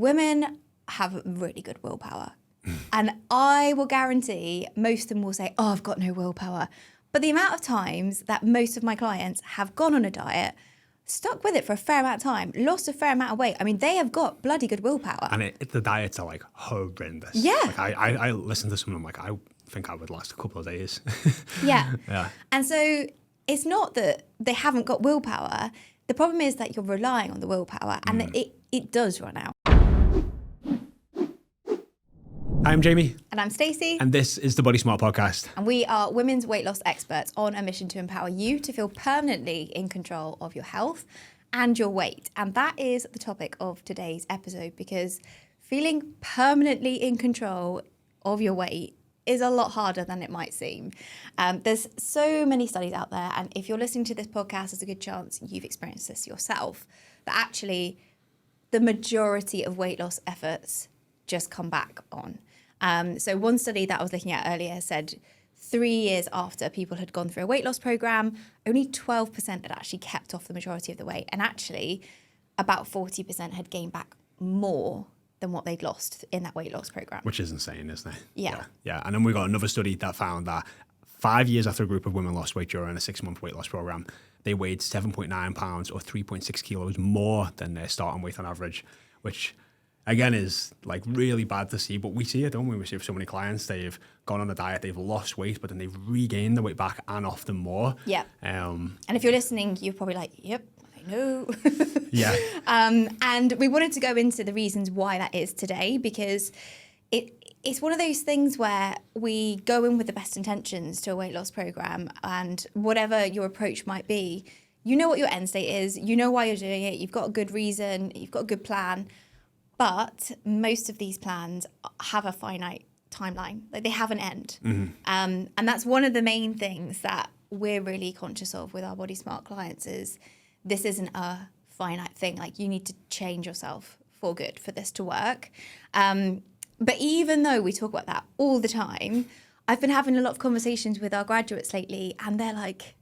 women have really good willpower. And I will guarantee most of them will say, oh, I've got no willpower. But the amount of times that most of my clients have gone on a diet, stuck with it for a fair amount of time, lost a fair amount of weight. I mean, they have got bloody good willpower. And the diets are like horrendous. Yeah. Like I listen to some of them, like I think I would last a couple of days. Yeah. Yeah. And so it's not that they haven't got willpower. The problem is that you're relying on the willpower and it does run out. I'm Jaymie. And I'm Stacey. And this is the Body Smart Podcast. And we are women's weight loss experts on a mission to empower you to feel permanently in control of your health and your weight. And that is the topic of today's episode, because feeling permanently in control of your weight is a lot harder than it might seem. There's so many studies out there, and if you're listening to this podcast, there's a good chance you've experienced this yourself, that actually the majority of weight loss efforts just come back on. So one study that I was looking at earlier said 3 years after people had gone through a weight loss program, only 12% had actually kept off the majority of the weight. And actually about 40% had gained back more than what they'd lost in that weight loss program. Which is insane, isn't it? Yeah. Yeah. And then we got another study that found that 5 years after a group of women lost weight during a 6-month weight loss program, they weighed 7.9 pounds or 3.6 kilos more than their starting weight on average, which again is like really bad to see, but we see it, don't we? We see it with so many clients. They've gone on a diet, they've lost weight, but then they've regained the weight back and often more. Yeah. And if you're listening, you're probably like, yep, I know. Yeah. And we wanted to go into the reasons why that is today, because it's one of those things where we go in with the best intentions to a weight loss program, and whatever your approach might be, you know what your end state is, you know why you're doing it, you've got a good reason, you've got a good plan. But most of these plans have a finite timeline. Like, they have an end. Mm-hmm. And that's one of the main things that we're really conscious of with our Body Smart clients is this isn't a finite thing. Like, you need to change yourself for good for this to work. But even though we talk about that all the time, I've been having a lot of conversations with our graduates lately, and they're like,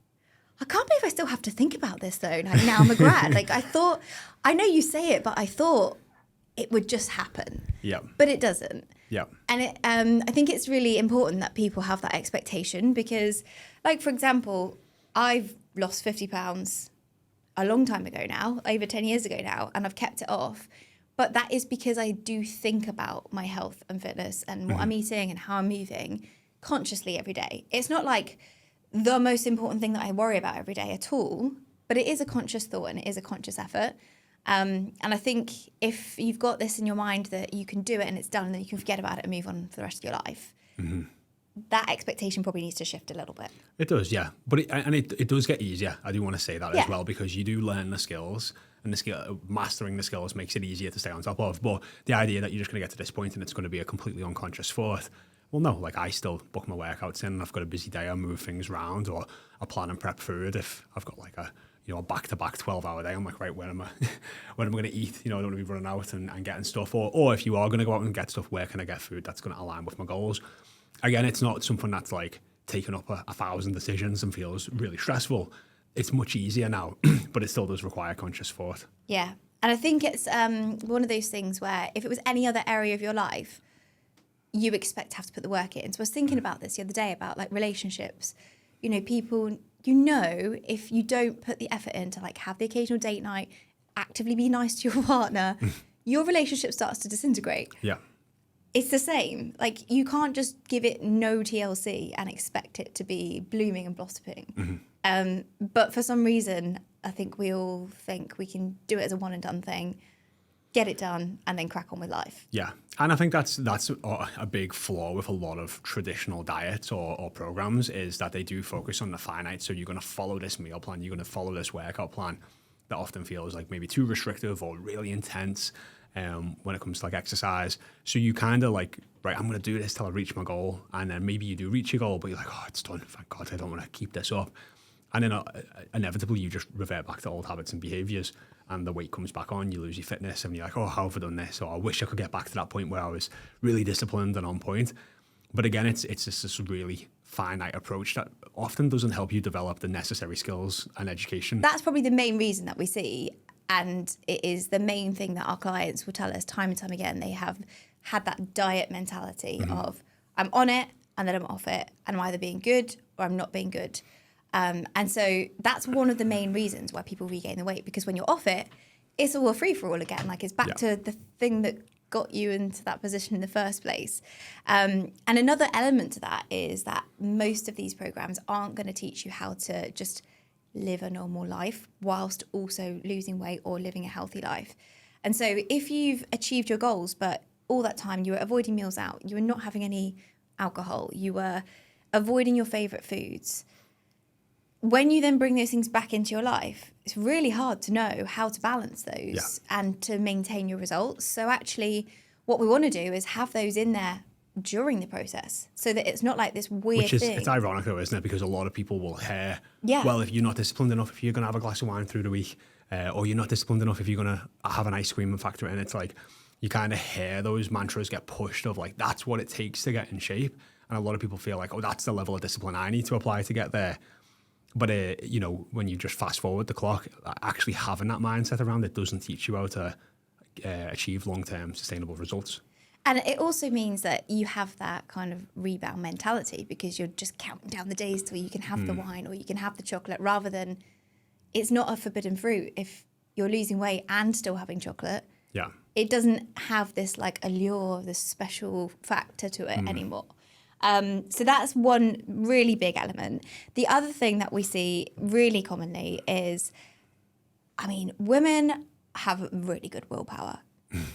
I can't believe I still have to think about this though. Like, now I'm a grad. Like, I know you say it, but I thought it would just happen. Yeah. But it doesn't. Yeah. And I think it's really important that people have that expectation, because, like, for example, I've lost 50 pounds a long time ago now, over 10 years ago now, and I've kept it off. But that is because I do think about my health and fitness and what I'm eating and how I'm moving consciously every day. It's not like the most important thing that I worry about every day at all, but it is a conscious thought and it is a conscious effort. And I think if you've got this in your mind that you can do it and it's done, and then you can forget about it and move on for the rest of your life, that expectation probably needs to shift a little bit. It does, yeah. But it does get easier. I do want to say that as well, because you do learn the skills, and mastering the skills makes it easier to stay on top of. But the idea that you're just going to get to this point and it's going to be a completely unconscious thought, well, no, like, I still book my workouts in, and I've got a busy day, I move things around, or I plan and prep food. If I've got like a back-to-back 12-hour day, I'm like, right, when am I going to eat? I don't want to be running out and getting stuff. Or if you are going to go out and get stuff, where can I get food that's going to align with my goals? Again, it's not something that's like taking up 1,000 decisions and feels really stressful. It's much easier now, but it still does require conscious thought. Yeah. And I think it's one of those things where if it was any other area of your life, you expect to have to put the work in. So I was thinking about this the other day, about like relationships. People, if you don't put the effort in to like have the occasional date night, actively be nice to your partner, your relationship starts to disintegrate. Yeah. It's the same. Like, you can't just give it no TLC and expect it to be blooming and blossoming. But for some reason, I think we all think we can do it as a one and done thing, get it done, and then crack on with life. Yeah. And I think that's a big flaw with a lot of traditional diets or programs, is that they do focus on the finite. So you're going to follow this meal plan, you're going to follow this workout plan that often feels like maybe too restrictive or really intense when it comes to like exercise. So you kind of like, right, I'm going to do this till I reach my goal. And then maybe you do reach your goal, but you're like, oh, it's done. Thank God, I don't want to keep this up. And then inevitably you just revert back to old habits and behaviors, and the weight comes back on, you lose your fitness, and you're like, oh, how have I done this? Or I wish I could get back to that point where I was really disciplined and on point. But again, it's just this really finite approach that often doesn't help you develop the necessary skills and education. That's probably the main reason that we see. And it is the main thing that our clients will tell us time and time again. They have had that diet mentality of, I'm on it and then I'm off it. And I'm either being good or I'm not being good. And so that's one of the main reasons why people regain the weight, because when you're off it, it's all a free for all again. Like, it's back to the thing that got you into that position in the first place. And another element to that is that most of these programs aren't going to teach you how to just live a normal life whilst also losing weight or living a healthy life. And so if you've achieved your goals, but all that time you were avoiding meals out, you were not having any alcohol, you were avoiding your favorite foods, when you then bring those things back into your life, it's really hard to know how to balance those and to maintain your results. So actually, what we want to do is have those in there during the process, so that it's not like this weird thing. It's ironic though, isn't it? Because a lot of people will hear, well, if you're not disciplined enough, if you're going to have a glass of wine through the week, or you're not disciplined enough if you're going to have an ice cream and factor it in, it's like you kind of hear those mantras get pushed of like, that's what it takes to get in shape. And a lot of people feel like, oh, that's the level of discipline I need to apply to get there. But, you know, when you just fast forward the clock, actually having that mindset around it doesn't teach you how to achieve long-term sustainable results. And it also means that you have that kind of rebound mentality, because you're just counting down the days till you can have the wine or you can have the chocolate, rather than it's not a forbidden fruit. If you're losing weight and still having chocolate, it doesn't have this like allure, this special factor to it anymore. So that's one really big element. The other thing that we see really commonly is, I mean, women have really good willpower.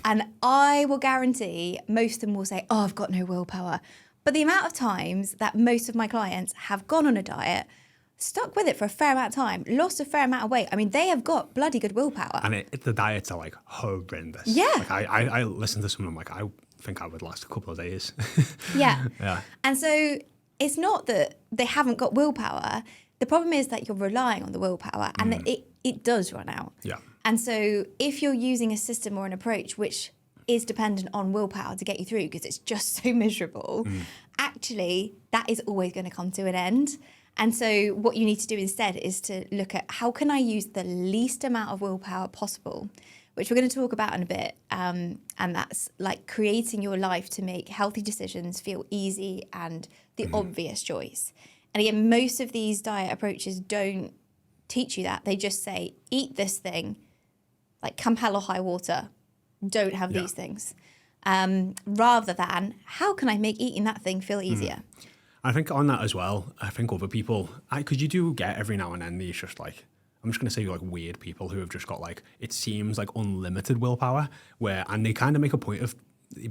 And I will guarantee most of them will say, oh, I've got no willpower. But the amount of times that most of my clients have gone on a diet, stuck with it for a fair amount of time, lost a fair amount of weight. I mean, they have got bloody good willpower. And the diets are like horrendous. Yeah. Like I listen to some and I'm like, I think I would last a couple of days. Yeah. Yeah. And so it's not that they haven't got willpower. The problem is that you're relying on the willpower, and that it does run out. Yeah. And so if you're using a system or an approach which is dependent on willpower to get you through because it's just so miserable, actually that is always going to come to an end. And so what you need to do instead is to look at, how can I use the least amount of willpower possible, which we're going to talk about in a bit. And that's like creating your life to make healthy decisions feel easy and the obvious choice. And again, most of these diet approaches don't teach you that. They just say, eat this thing, like come hell or high water, don't have these things. Rather than, how can I make eating that thing feel easier? I think on that as well, I think other people, because you do get every now and then these just like, I'm just going to say like weird people who have just got like, it seems like unlimited willpower, and they kind of make a point of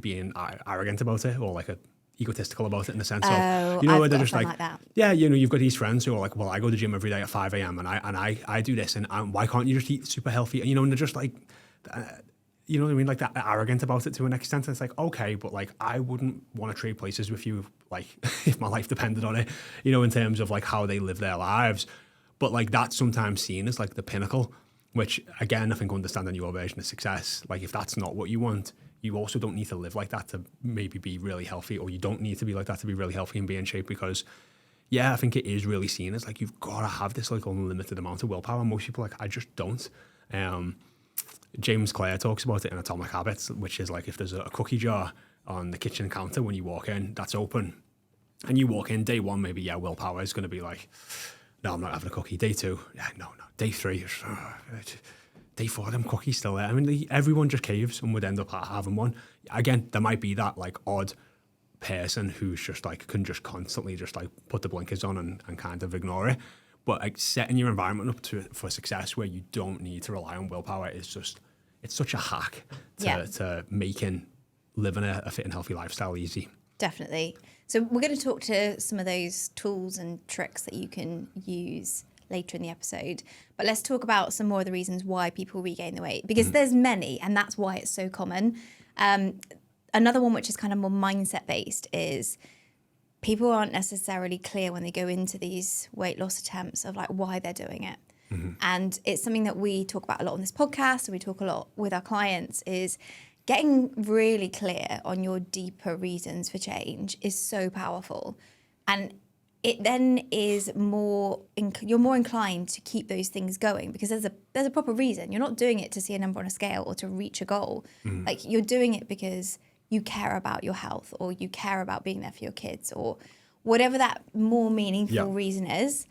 being arrogant about it, or like egotistical about it, in the sense of, you know, where they're just like that. Yeah, you know, you've got these friends who are like, well, I go to the gym every day at 5 a.m. and I do this, and why can't you just eat super healthy? And, you know, and they're just like, you know what I mean? Like that arrogant about it to an extent. And it's like, okay, but like, I wouldn't want to trade places with you, like if my life depended on it, you know, in terms of like how they live their lives. But like that's sometimes seen as like the pinnacle, which again, I think understanding your version of success, like if that's not what you want, you also don't need to live like that to maybe be really healthy, or you don't need to be like that to be really healthy and be in shape, because yeah, I think it is really seen as like, you've got to have this like unlimited amount of willpower. Most people are like, I just don't. James Clear talks about it in Atomic Habits, which is like, if there's a cookie jar on the kitchen counter when you walk in, that's open, and you walk in day one, maybe, yeah, willpower is going to be like, no, I'm not having a cookie. Day two, yeah, no. Day three, day four, them cookies still there. I mean, everyone just caves and would end up having one. Again, there might be that like odd person who's just like, can just constantly just like put the blinkers on and kind of ignore it. But like setting your environment up for success where you don't need to rely on willpower is just, it's such a hack to making living a fit and healthy lifestyle easy. Definitely. So we're going to talk to some of those tools and tricks that you can use later in the episode. But let's talk about some more of the reasons why people regain the weight, because there's many, and that's why it's so common. Another one, which is kind of more mindset based, is people aren't necessarily clear when they go into these weight loss attempts of like why they're doing it. And it's something that we talk about a lot on this podcast, and we talk a lot with our clients, is getting really clear on your deeper reasons for change is so powerful. And it then is you're more inclined to keep those things going because there's a proper reason. You're not doing it to see a number on a scale or to reach a goal. Like you're doing it because you care about your health or you care about being there for your kids or whatever that more meaningful reason is.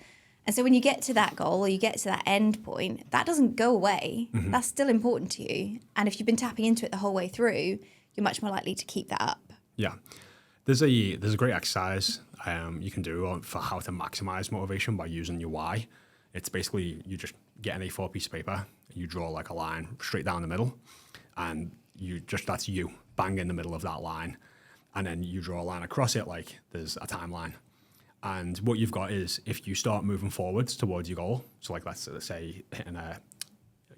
And so when you get to that goal or you get to that end point, that doesn't go away. That's still important to you. And if you've been tapping into it the whole way through, you're much more likely to keep that up. Yeah. There's a great exercise you can do for how to maximize motivation by using your why. It's basically you just get an A4 piece of paper, you draw like a line straight down the middle, and that's you, bang in the middle of that line. And then you draw a line across it like there's a timeline. And what you've got is if you start moving forwards towards your goal, so like let's say hitting a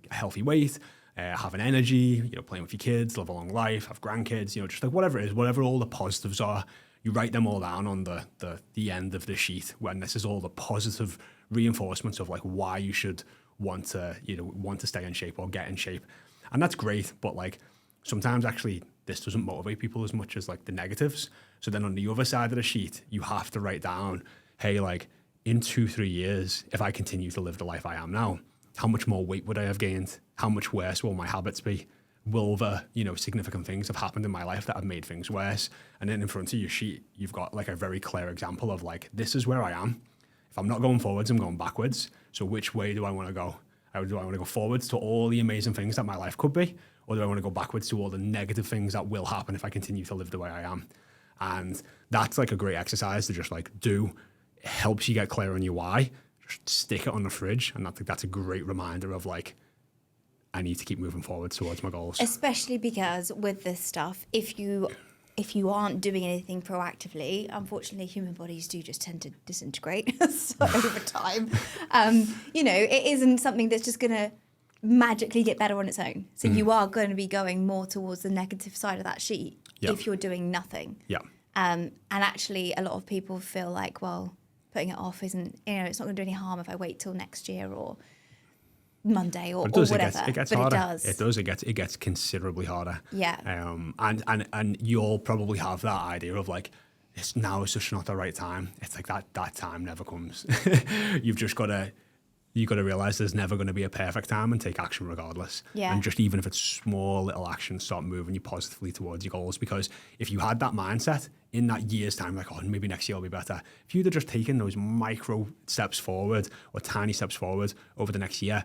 healthy weight, having energy, playing with your kids, live a long life, have grandkids, just like whatever it is, whatever all the positives are, you write them all down on the end of the sheet when this is all the positive reinforcements of like why you should want to stay in shape or get in shape. And that's great, but like sometimes actually this doesn't motivate people as much as like the negatives. So then on the other side of the sheet, you have to write down, hey, like in 2-3 years, if I continue to live the life I am now, how much more weight would I have gained? How much worse will my habits be? Will the, significant things have happened in my life that have made things worse? And then in front of your sheet, you've got like a very clear example of like, this is where I am. If I'm not going forwards, I'm going backwards. So which way do I want to go? Do I want to go forwards to all the amazing things that my life could be? Or do I want to go backwards to all the negative things that will happen if I continue to live the way I am? And that's like a great exercise to just like do. It helps you get clear on your why. Just stick it on the fridge. And I think that's a great reminder of like, I need to keep moving forward towards my goals. Especially because with this stuff, if you aren't doing anything proactively, unfortunately, human bodies do just tend to disintegrate over time. It isn't something that's just going to magically get better on its own. So you are going to be going more towards the negative side of that sheet if you're doing nothing. Yeah. And actually, a lot of people feel like, well, putting it off isn't, it's not going to do any harm if I wait till next year or Monday or whatever. It gets harder. It does. It gets considerably harder. Yeah. And you'll probably have that idea of like, it's just not the right time. It's like that time never comes. You've got to realize there's never going to be a perfect time and take action regardless. Yeah. And just even if it's small little actions, start moving you positively towards your goals. Because if you had that mindset in that year's time, like, oh, maybe next year will be better. If you'd have just taken those micro steps forward or tiny steps forward over the next year,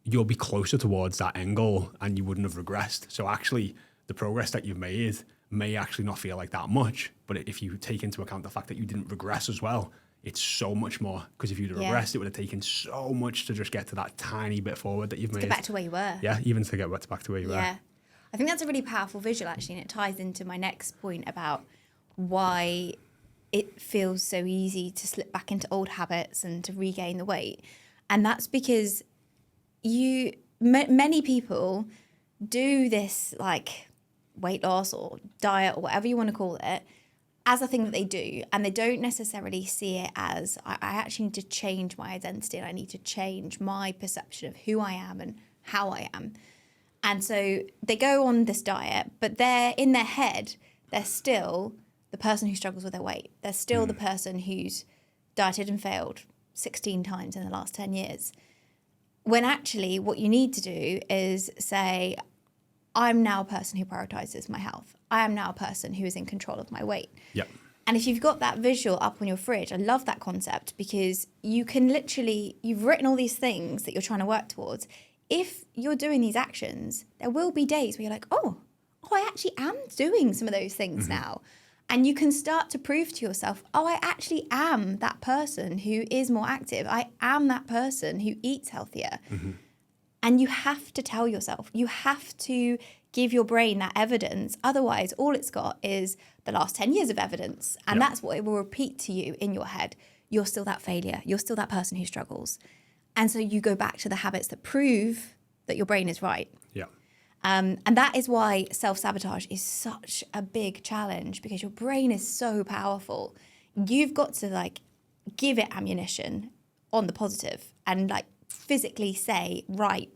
you'll be closer towards that end goal and you wouldn't have regressed. So actually the progress that you've made may actually not feel like that much. But if you take into account the fact that you didn't regress as well, it's so much more, because if you'd have regressed, it would have taken so much to just get to that tiny bit forward that you've made. Get back to where you were. Yeah, even to get back to where you were. Yeah. I think that's a really powerful visual, actually, and it ties into my next point about why it feels so easy to slip back into old habits and to regain the weight. And that's because many people do this like weight loss or diet or whatever you want to call it as a thing that they do, and they don't necessarily see it as I actually need to change my identity and I need to change my perception of who I am and how I am. And so they go on this diet, but they're in their head, they're still the person who struggles with their weight. They're still the person who's dieted and failed 16 times in the last 10 years. When actually what you need to do is say, I'm now a person who prioritizes my health. I am now a person who is in control of my weight. Yep. And if you've got that visual up on your fridge, I love that concept because you can literally, you've written all these things that you're trying to work towards. If you're doing these actions, there will be days where you're like, oh, I actually am doing some of those things now. And you can start to prove to yourself, oh, I actually am that person who is more active. I am that person who eats healthier. And you have to tell yourself, you have to give your brain that evidence. Otherwise, all it's got is the last 10 years of evidence. And that's what it will repeat to you in your head. You're still that failure. You're still that person who struggles. And so you go back to the habits that prove that your brain is right. Yeah. And that is why self-sabotage is such a big challenge, because your brain is so powerful. You've got to like give it ammunition on the positive and like physically say, right,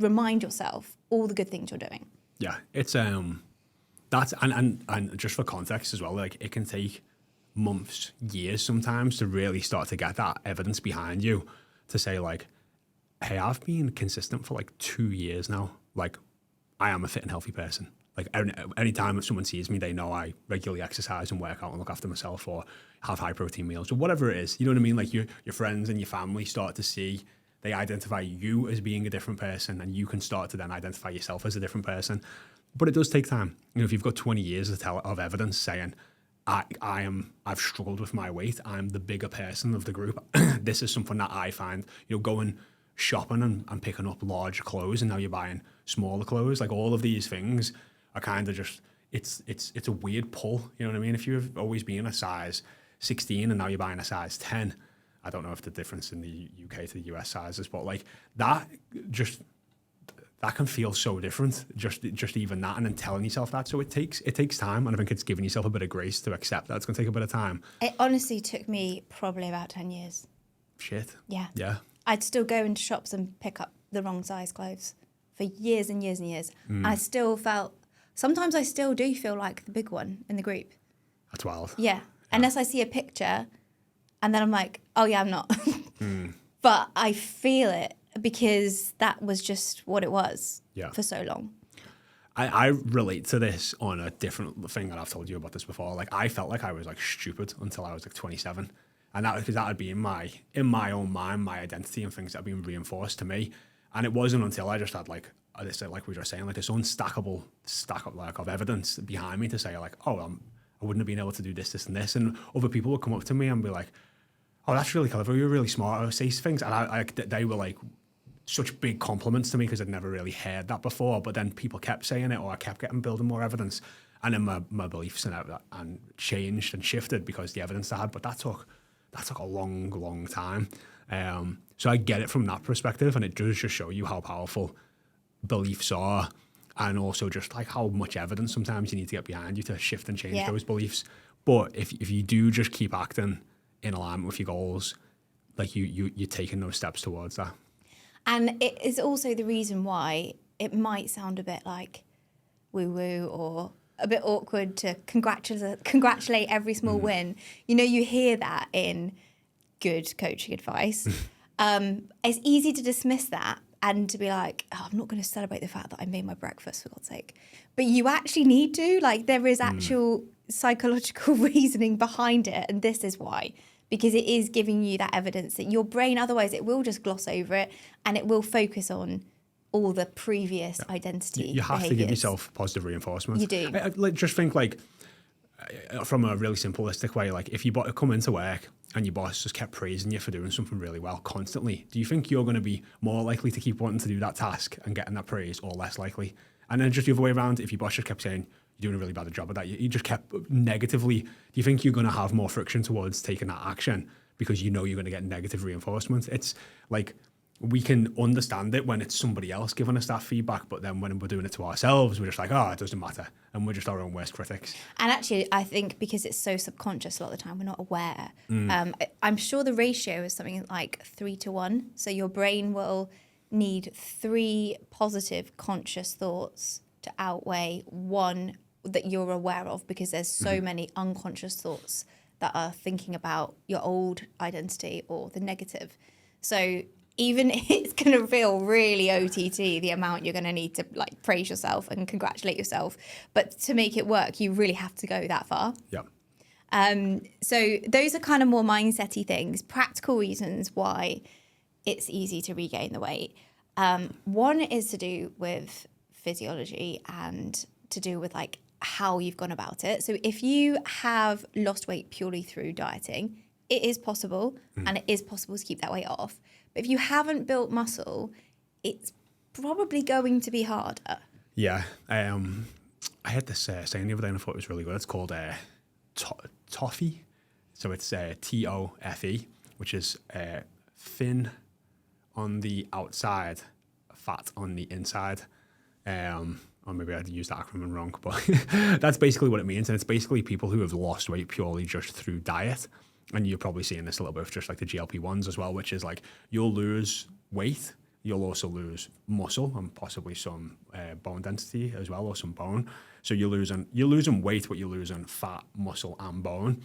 remind yourself all the good things you're doing. Yeah, it's that's and just for context as well, like it can take months, years sometimes to really start to get that evidence behind you to say like, hey, I've been consistent for like 2 years now. Like, I am a fit and healthy person. Like, anytime someone sees me, they know I regularly exercise and work out and look after myself or have high protein meals or whatever it is. You know what I mean? Like, your friends and your family start to see, they identify you as being a different person, and you can start to then identify yourself as a different person. But it does take time. You know, if you've got 20 years of evidence saying, I've struggled with my weight, I'm the bigger person of the group. This is something that I find, you know, going shopping and picking up large clothes, and now you're buying smaller clothes. Like, all of these things are kind of just, it's a weird pull. You know what I mean? If you've always been a size 16 and now you're buying a size 10, I don't know if the difference in the UK to the US sizes, but like that can feel so different. Just even that, and then telling yourself that. So it takes time, and I think it's giving yourself a bit of grace to accept that it's going to take a bit of time. It honestly took me probably about 10 years. Shit. Yeah. I'd still go into shops and pick up the wrong size clothes for years and years and years. I still felt, sometimes I still do feel like the big one in the group. That's wild. Yeah. Unless I see a picture and then I'm like, oh yeah, I'm not. But I feel it because that was just what it was for so long. I relate to this on a different thing, and I've told you about this before. Like, I felt like I was like stupid until I was like 27. And that, because that had been in my own mind, my identity and things that have been reinforced to me. And it wasn't until I just had like this, like we were saying, like this unstackable stack of like of evidence behind me to say like, oh, I wouldn't have been able to do this, this, and this. And other people would come up to me and be like, oh, that's really clever. You're really smart. I would say things, and they were like such big compliments to me because I'd never really heard that before. But then people kept saying it, or I kept building more evidence, and then my beliefs and changed and shifted because the evidence I had. But that took a long time. So I get it from that perspective, and it does just show you how powerful beliefs are, and also just like how much evidence sometimes you need to get behind you to shift and change those beliefs. But if you do just keep acting in alignment with your goals, like you're taking those steps towards that. And it is also the reason why it might sound a bit like woo-woo or a bit awkward to congratulate every small win. You know, you hear that in good coaching advice. It's easy to dismiss that and to be like, oh, I'm not going to celebrate the fact that I made my breakfast, for God's sake. But you actually need to. Like, there is actual psychological reasoning behind it, and this is why. Because it is giving you that evidence that your brain, otherwise it will just gloss over it and it will focus on all the previous identity You have to give yourself positive reinforcement. You do. Just think like, from a really simplistic way, like if you come into work and your boss just kept praising you for doing something really well constantly, do you think you're going to be more likely to keep wanting to do that task and getting that praise, or less likely? And then just the other way around, if your boss just kept saying, you're doing a really bad job at that, you just kept negatively, do you think you're going to have more friction towards taking that action because you know you're going to get negative reinforcement? It's like, we can understand it when it's somebody else giving us that feedback, but then when we're doing it to ourselves, we're just like, oh, it doesn't matter. And we're just our own worst critics. And actually, I think because it's so subconscious a lot of the time, we're not aware. I'm sure the ratio is something like 3-1. So your brain will need 3 positive conscious thoughts to outweigh 1 that you're aware of, because there's so many unconscious thoughts that are thinking about your old identity or the negative. So even it's going to feel really OTT, the amount you're going to need to like praise yourself and congratulate yourself. But to make it work, you really have to go that far. Yeah. So those are kind of more mindset-y things, practical reasons why it's easy to regain the weight. One is to do with physiology and to do with like how you've gone about it. So if you have lost weight purely through dieting, it is possible, and it is possible to keep that weight off. But if you haven't built muscle, it's probably going to be harder. Yeah. I had this saying the other day and I thought it was really good. It's called TOFE. So it's TOFE, which is thin on the outside, fat on the inside. Or maybe I had to use the acronym wrong, but that's basically what it means. And it's basically people who have lost weight purely just through diet. And you're probably seeing this a little bit with just like the GLP-1s as well, which is like you'll lose weight, you'll also lose muscle and possibly some bone density as well, or some bone. So you're losing weight, but you're losing fat, muscle, and bone.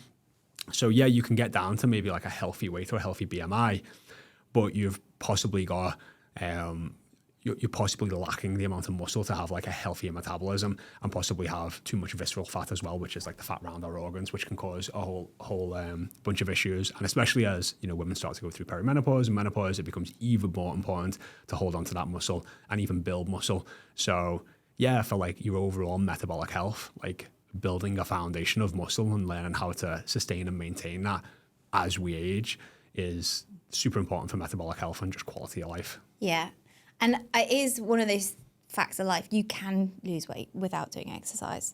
So yeah, you can get down to maybe like a healthy weight or a healthy BMI, but you've possibly got you're possibly lacking the amount of muscle to have like a healthier metabolism, and possibly have too much visceral fat as well, which is like the fat around our organs, which can cause a whole bunch of issues. And especially as women start to go through perimenopause and menopause, it becomes even more important to hold on to that muscle and even build muscle. So yeah, for like your overall metabolic health, like building a foundation of muscle and learning how to sustain and maintain that as we age is super important for metabolic health and just quality of life. Yeah. And it is one of those facts of life. You can lose weight without doing exercise.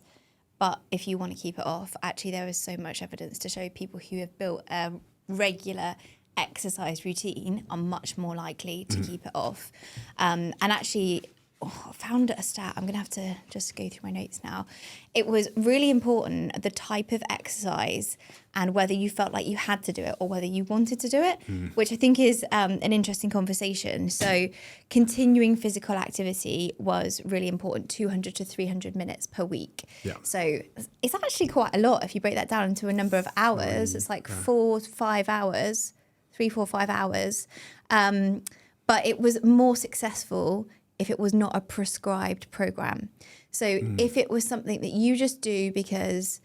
But if you want to keep it off, actually, there is so much evidence to show people who have built a regular exercise routine are much more likely to keep it off. And actually, I found a stat. I'm going to have to just go through my notes now. It was really important, the type of exercise and whether you felt like you had to do it or whether you wanted to do it, which I think is an interesting conversation. So continuing physical activity was really important, 200 to 300 minutes per week. Yeah. So it's actually quite a lot if you break that down into a number of hours. It's like 4 to 5 hours, 3, 4, 5 hours. But it was more successful if it was not a prescribed program. So if it was something that you just do because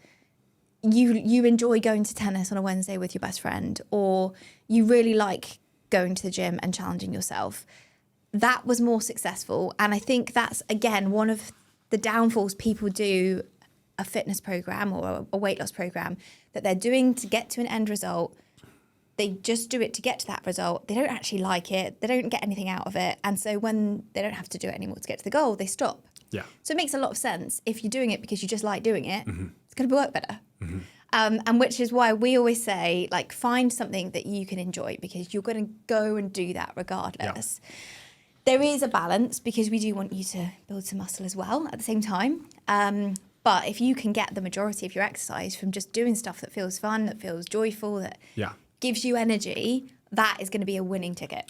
you enjoy going to tennis on a Wednesday with your best friend, or you really like going to the gym and challenging yourself, that was more successful. And I think that's, again, one of the downfalls people do a fitness program or a weight loss program that they're doing to get to an end result. They just do it to get to that result. They don't actually like it. They don't get anything out of it. And so when they don't have to do it anymore to get to the goal, they stop. Yeah. So it makes a lot of sense. If you're doing it because you just like doing it, it's going to work better. And which is why we always say, like, find something that you can enjoy because you're going to go and do that regardless. Yeah. There is a balance because we do want you to build some muscle as well at the same time. But if you can get the majority of your exercise from just doing stuff that feels fun, that feels joyful, that gives you energy, that is going to be a winning ticket.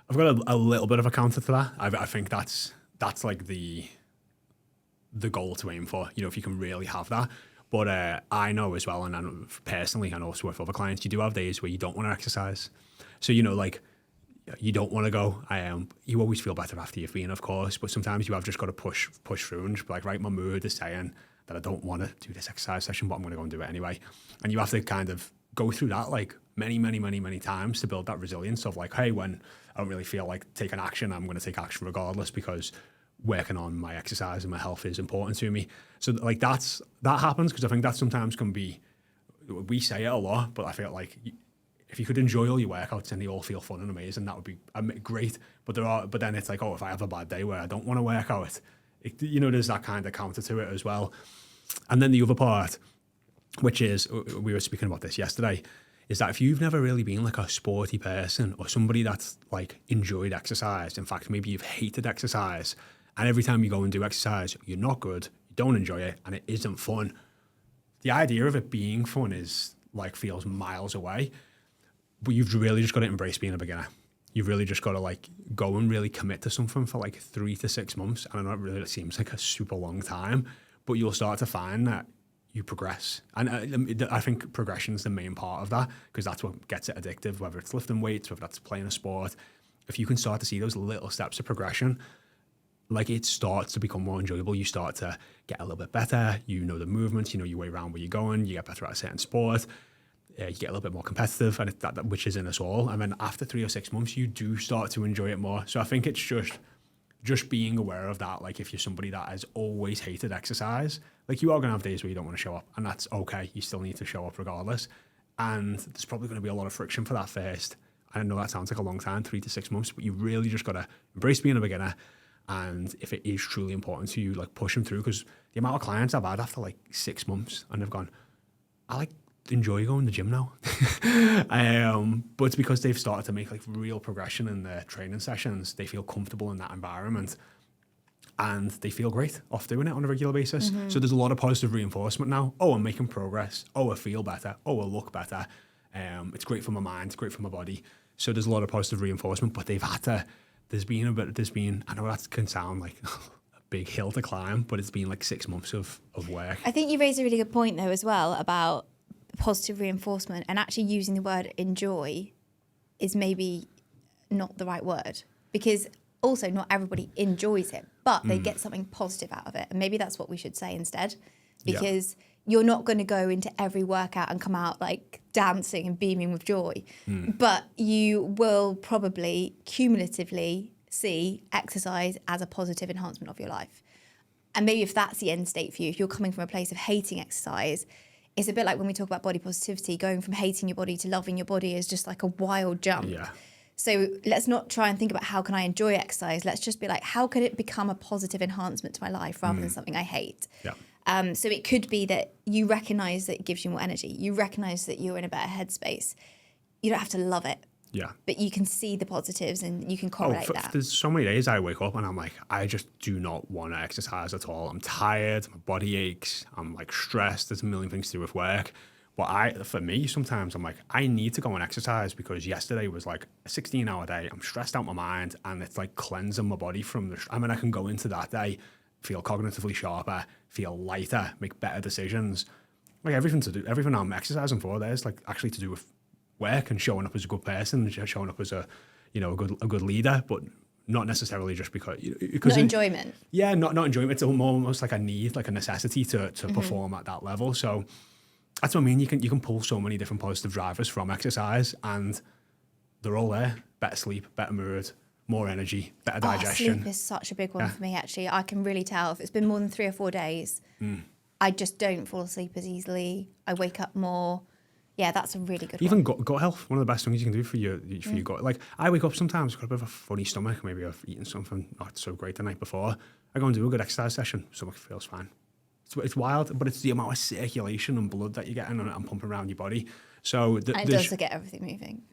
I've got a little bit of a counter to that. I think that's like the goal to aim for, if you can really have that. But I know as well, and I know personally, and also with other clients, you do have days where you don't want to exercise. So, like, you don't want to go. You always feel better after you've been, of course, but sometimes you have just got to push through and just be like, right, my mood is saying that I don't want to do this exercise session, but I'm going to go and do it anyway. And you have to kind of go through that like many times to build that resilience of like, hey, when I don't really feel like taking action, I'm going to take action regardless because working on my exercise and my health is important to me. So like that happens because I think that sometimes can be, we say it a lot, but I feel like if you could enjoy all your workouts and they all feel fun and amazing, that would be great. But then it's like, oh, if I have a bad day where I don't want to work out, there's that kind of counter to it as well. And then the other part, which is, we were speaking about this yesterday, is that if you've never really been like a sporty person or somebody that's like enjoyed exercise, in fact, maybe you've hated exercise, and every time you go and do exercise, you're not good, you don't enjoy it, and it isn't fun. The idea of it being fun is like feels miles away, but you've really just got to embrace being a beginner. You've really just got to like go and really commit to something for like 3 to 6 months. And I know it really seems like a super long time, but you'll start to find that you progress. And I think progression is the main part of that because that's what gets it addictive, whether it's lifting weights, whether that's playing a sport. If you can start to see those little steps of progression, like it starts to become more enjoyable. You start to get a little bit better. You know the movements, you know your way around where you're going. You get better at a certain sport. You get a little bit more competitive, and that which is in us all. And then after 3 or 6 months, you do start to enjoy it more. So I think it's just being aware of that. Like if you're somebody that has always hated exercise, like you are going to have days where you don't want to show up, and that's okay. You still need to show up regardless. And there's probably going to be a lot of friction for that first. I know that sounds like a long time, 3 to 6 months, but you really just got to embrace being a beginner. And if it is truly important to you, like push them through, because the amount of clients I've had after like 6 months and they've gone, I like enjoy going to the gym now. But it's because they've started to make like real progression in their training sessions. They feel comfortable in that environment and they feel great off doing it on a regular basis. Mm-hmm. So there's a lot of positive reinforcement now. Oh, I'm making progress. Oh, I feel better. Oh, I look better. It's great for my mind. It's great for my body. So there's a lot of positive reinforcement, but they've had to, I know that can sound like a big hill to climb, but it's been like 6 months of work. I think you raised a really good point though as well about positive reinforcement, and actually using the word enjoy is maybe not the right word, because also not everybody enjoys it, but they get something positive out of it. And maybe that's what we should say instead, because you're not going to go into every workout and come out like dancing and beaming with joy, but you will probably cumulatively see exercise as a positive enhancement of your life. And maybe if that's the end state for you, if you're coming from a place of hating exercise, it's a bit like when we talk about body positivity, going from hating your body to loving your body is just like a wild jump. Yeah. So let's not try and think about how can I enjoy exercise. Let's just be like, how could it become a positive enhancement to my life rather than something I hate? Yeah. So it could be that you recognize that it gives you more energy. You recognize that you're in a better headspace. You don't have to love it. Yeah. But you can see the positives and you can correlate that. There's so many days I wake up and I'm like, I just do not want to exercise at all. I'm tired, my body aches, I'm like stressed, there's a million things to do with work. But for me, sometimes I'm like, I need to go and exercise because yesterday was like a 16-hour day. I'm stressed out my mind and it's like cleansing my body from I can go into that day, feel cognitively sharper, feel lighter, make better decisions. Like everything I'm exercising for there is like actually to do with work and showing up as a good person, showing up as a good leader, but not necessarily just because not enjoyment. Yeah, not enjoyment. It's almost like a need, like a necessity to perform at that level. So that's what I mean. You can pull so many different positive drivers from exercise, and they're all there. Better sleep, better mood, more energy, better digestion. Sleep is such a big one for me. Actually, I can really tell if it's been more than 3 or 4 days, I just don't fall asleep as easily. I wake up more. Yeah, that's a really good one. Even gut health, one of the best things you can do for your gut. Like, I wake up sometimes, got a bit of a funny stomach. Maybe I've eaten something not so great the night before. I go and do a good exercise session. Stomach feels fine. It's wild, but it's the amount of circulation and blood that you're getting and pumping around your body. So and it does get everything moving.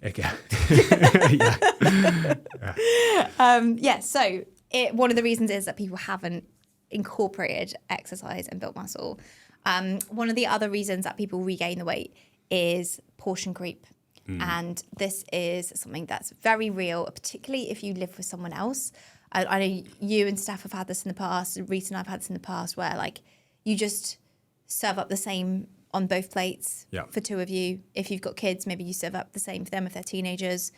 So one of the reasons is that people haven't incorporated exercise and built muscle. One of the other reasons that people regain the weight is portion creep. And this is something that's very real, particularly if you live with someone else. I know you and Steph have had this in the past, Rita and I've had this in the past, where like you just serve up the same on both plates for two of you. If you've got kids, maybe you serve up the same for them if they're teenagers.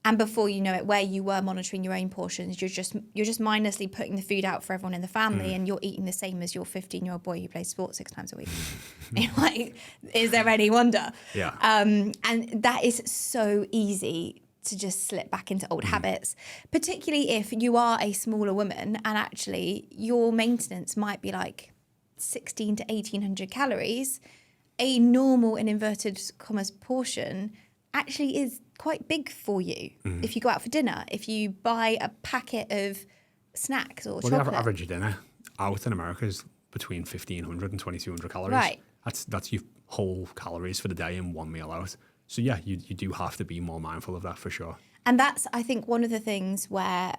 And before you know it, where you were monitoring your own portions, you're just mindlessly putting the food out for everyone in the family, and you're eating the same as your 15-year-old boy who plays sports 6 times a week. You're like, is there any wonder? Yeah. And that is so easy to just slip back into old habits, particularly if you are a smaller woman and actually your maintenance might be like 16 to 1800 calories. A normal, in inverted commas, portion actually is quite big for you. If you go out for dinner, if you buy a packet of snacks or chocolate. The average dinner out in America is between 1,500 and 2,200 calories. Right. That's your whole calories for the day in one meal out. So yeah, you do have to be more mindful of that for sure. And that's, I think, one of the things where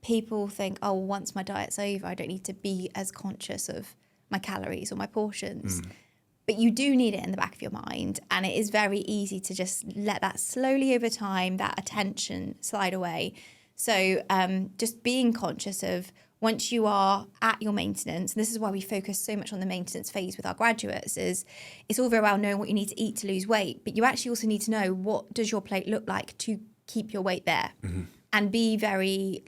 people think, oh, once my diet's over, I don't need to be as conscious of my calories or my portions. But you do need it in the back of your mind. And it is very easy to just let that slowly over time, that attention slide away. So just being conscious of once you are at your maintenance, and this is why we focus so much on the maintenance phase with our graduates, is it's all very well knowing what you need to eat to lose weight, but you actually also need to know what does your plate look like to keep your weight there, and be very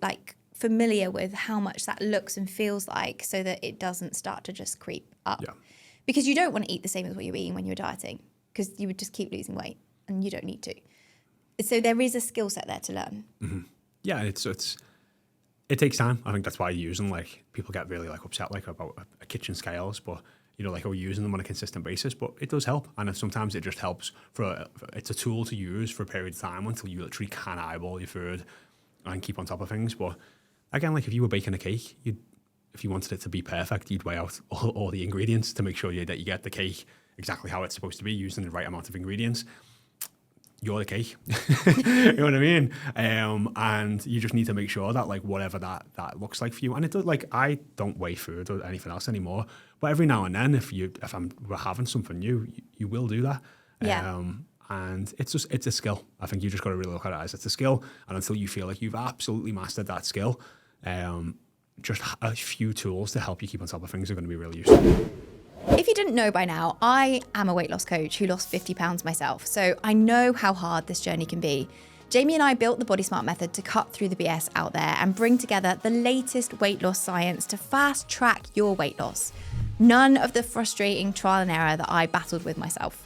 familiar with how much that looks and feels like, so that it doesn't start to just creep up. Yeah. Because you don't want to eat the same as what you're eating when you're dieting, because you would just keep losing weight and you don't need to. So there is a skill set there to learn. Yeah, it takes time. I think that's why using, people get really upset about kitchen scales, but or using them on a consistent basis, but it does help. And sometimes it just helps it's a tool to use for a period of time until you literally can eyeball your food and keep on top of things. But again, if you were baking a cake, if you wanted it to be perfect, you'd weigh out all the ingredients to make sure that you get the cake exactly how it's supposed to be, using the right amount of ingredients. You're the cake. You know what I mean? And you just need to make sure that whatever that looks like for you. And it does, I don't weigh food or anything else anymore, but every now and then if we're having something new, you will do that. Yeah. And it's a skill. I think you just got to really look at it as it's a skill. And until you feel like you've absolutely mastered that skill, just a few tools to help you keep on top of things are going to be really useful. If you didn't know by now, I am a weight loss coach who lost 50 pounds myself, so I know how hard this journey can be. Jaymie and I built the Body Smart method to cut through the BS out there and bring together the latest weight loss science to fast track your weight loss. None of the frustrating trial and error that I battled with myself.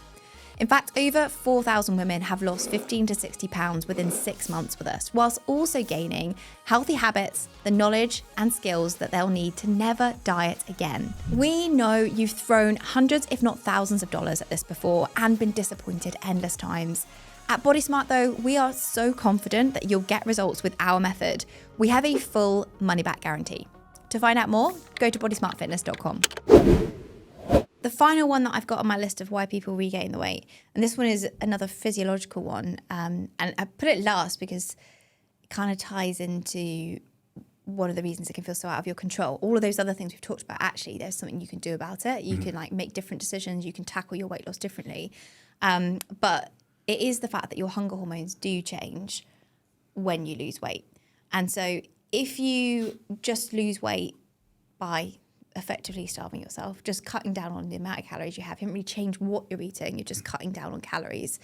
In fact, over 4,000 women have lost 15 to 60 pounds within 6 months with us, whilst also gaining healthy habits, the knowledge and skills that they'll need to never diet again. We know you've thrown hundreds, if not thousands of dollars at this before and been disappointed endless times. At Body Smart though, we are so confident that you'll get results with our method. We have a full money back guarantee. To find out more, go to bodysmartfitness.com. The final one that I've got on my list of why people regain the weight, and this one is another physiological one, and I put it last because it kind of ties into one of the reasons it can feel so out of your control. All of those other things we've talked about, actually, there's something you can do about it. You can like make different decisions. You can tackle your weight loss differently. But it is the fact that your hunger hormones do change when you lose weight. And so if you just lose weight by effectively starving yourself, just cutting down on the amount of calories you have, you haven't really changed what you're eating, you're just cutting down on calories,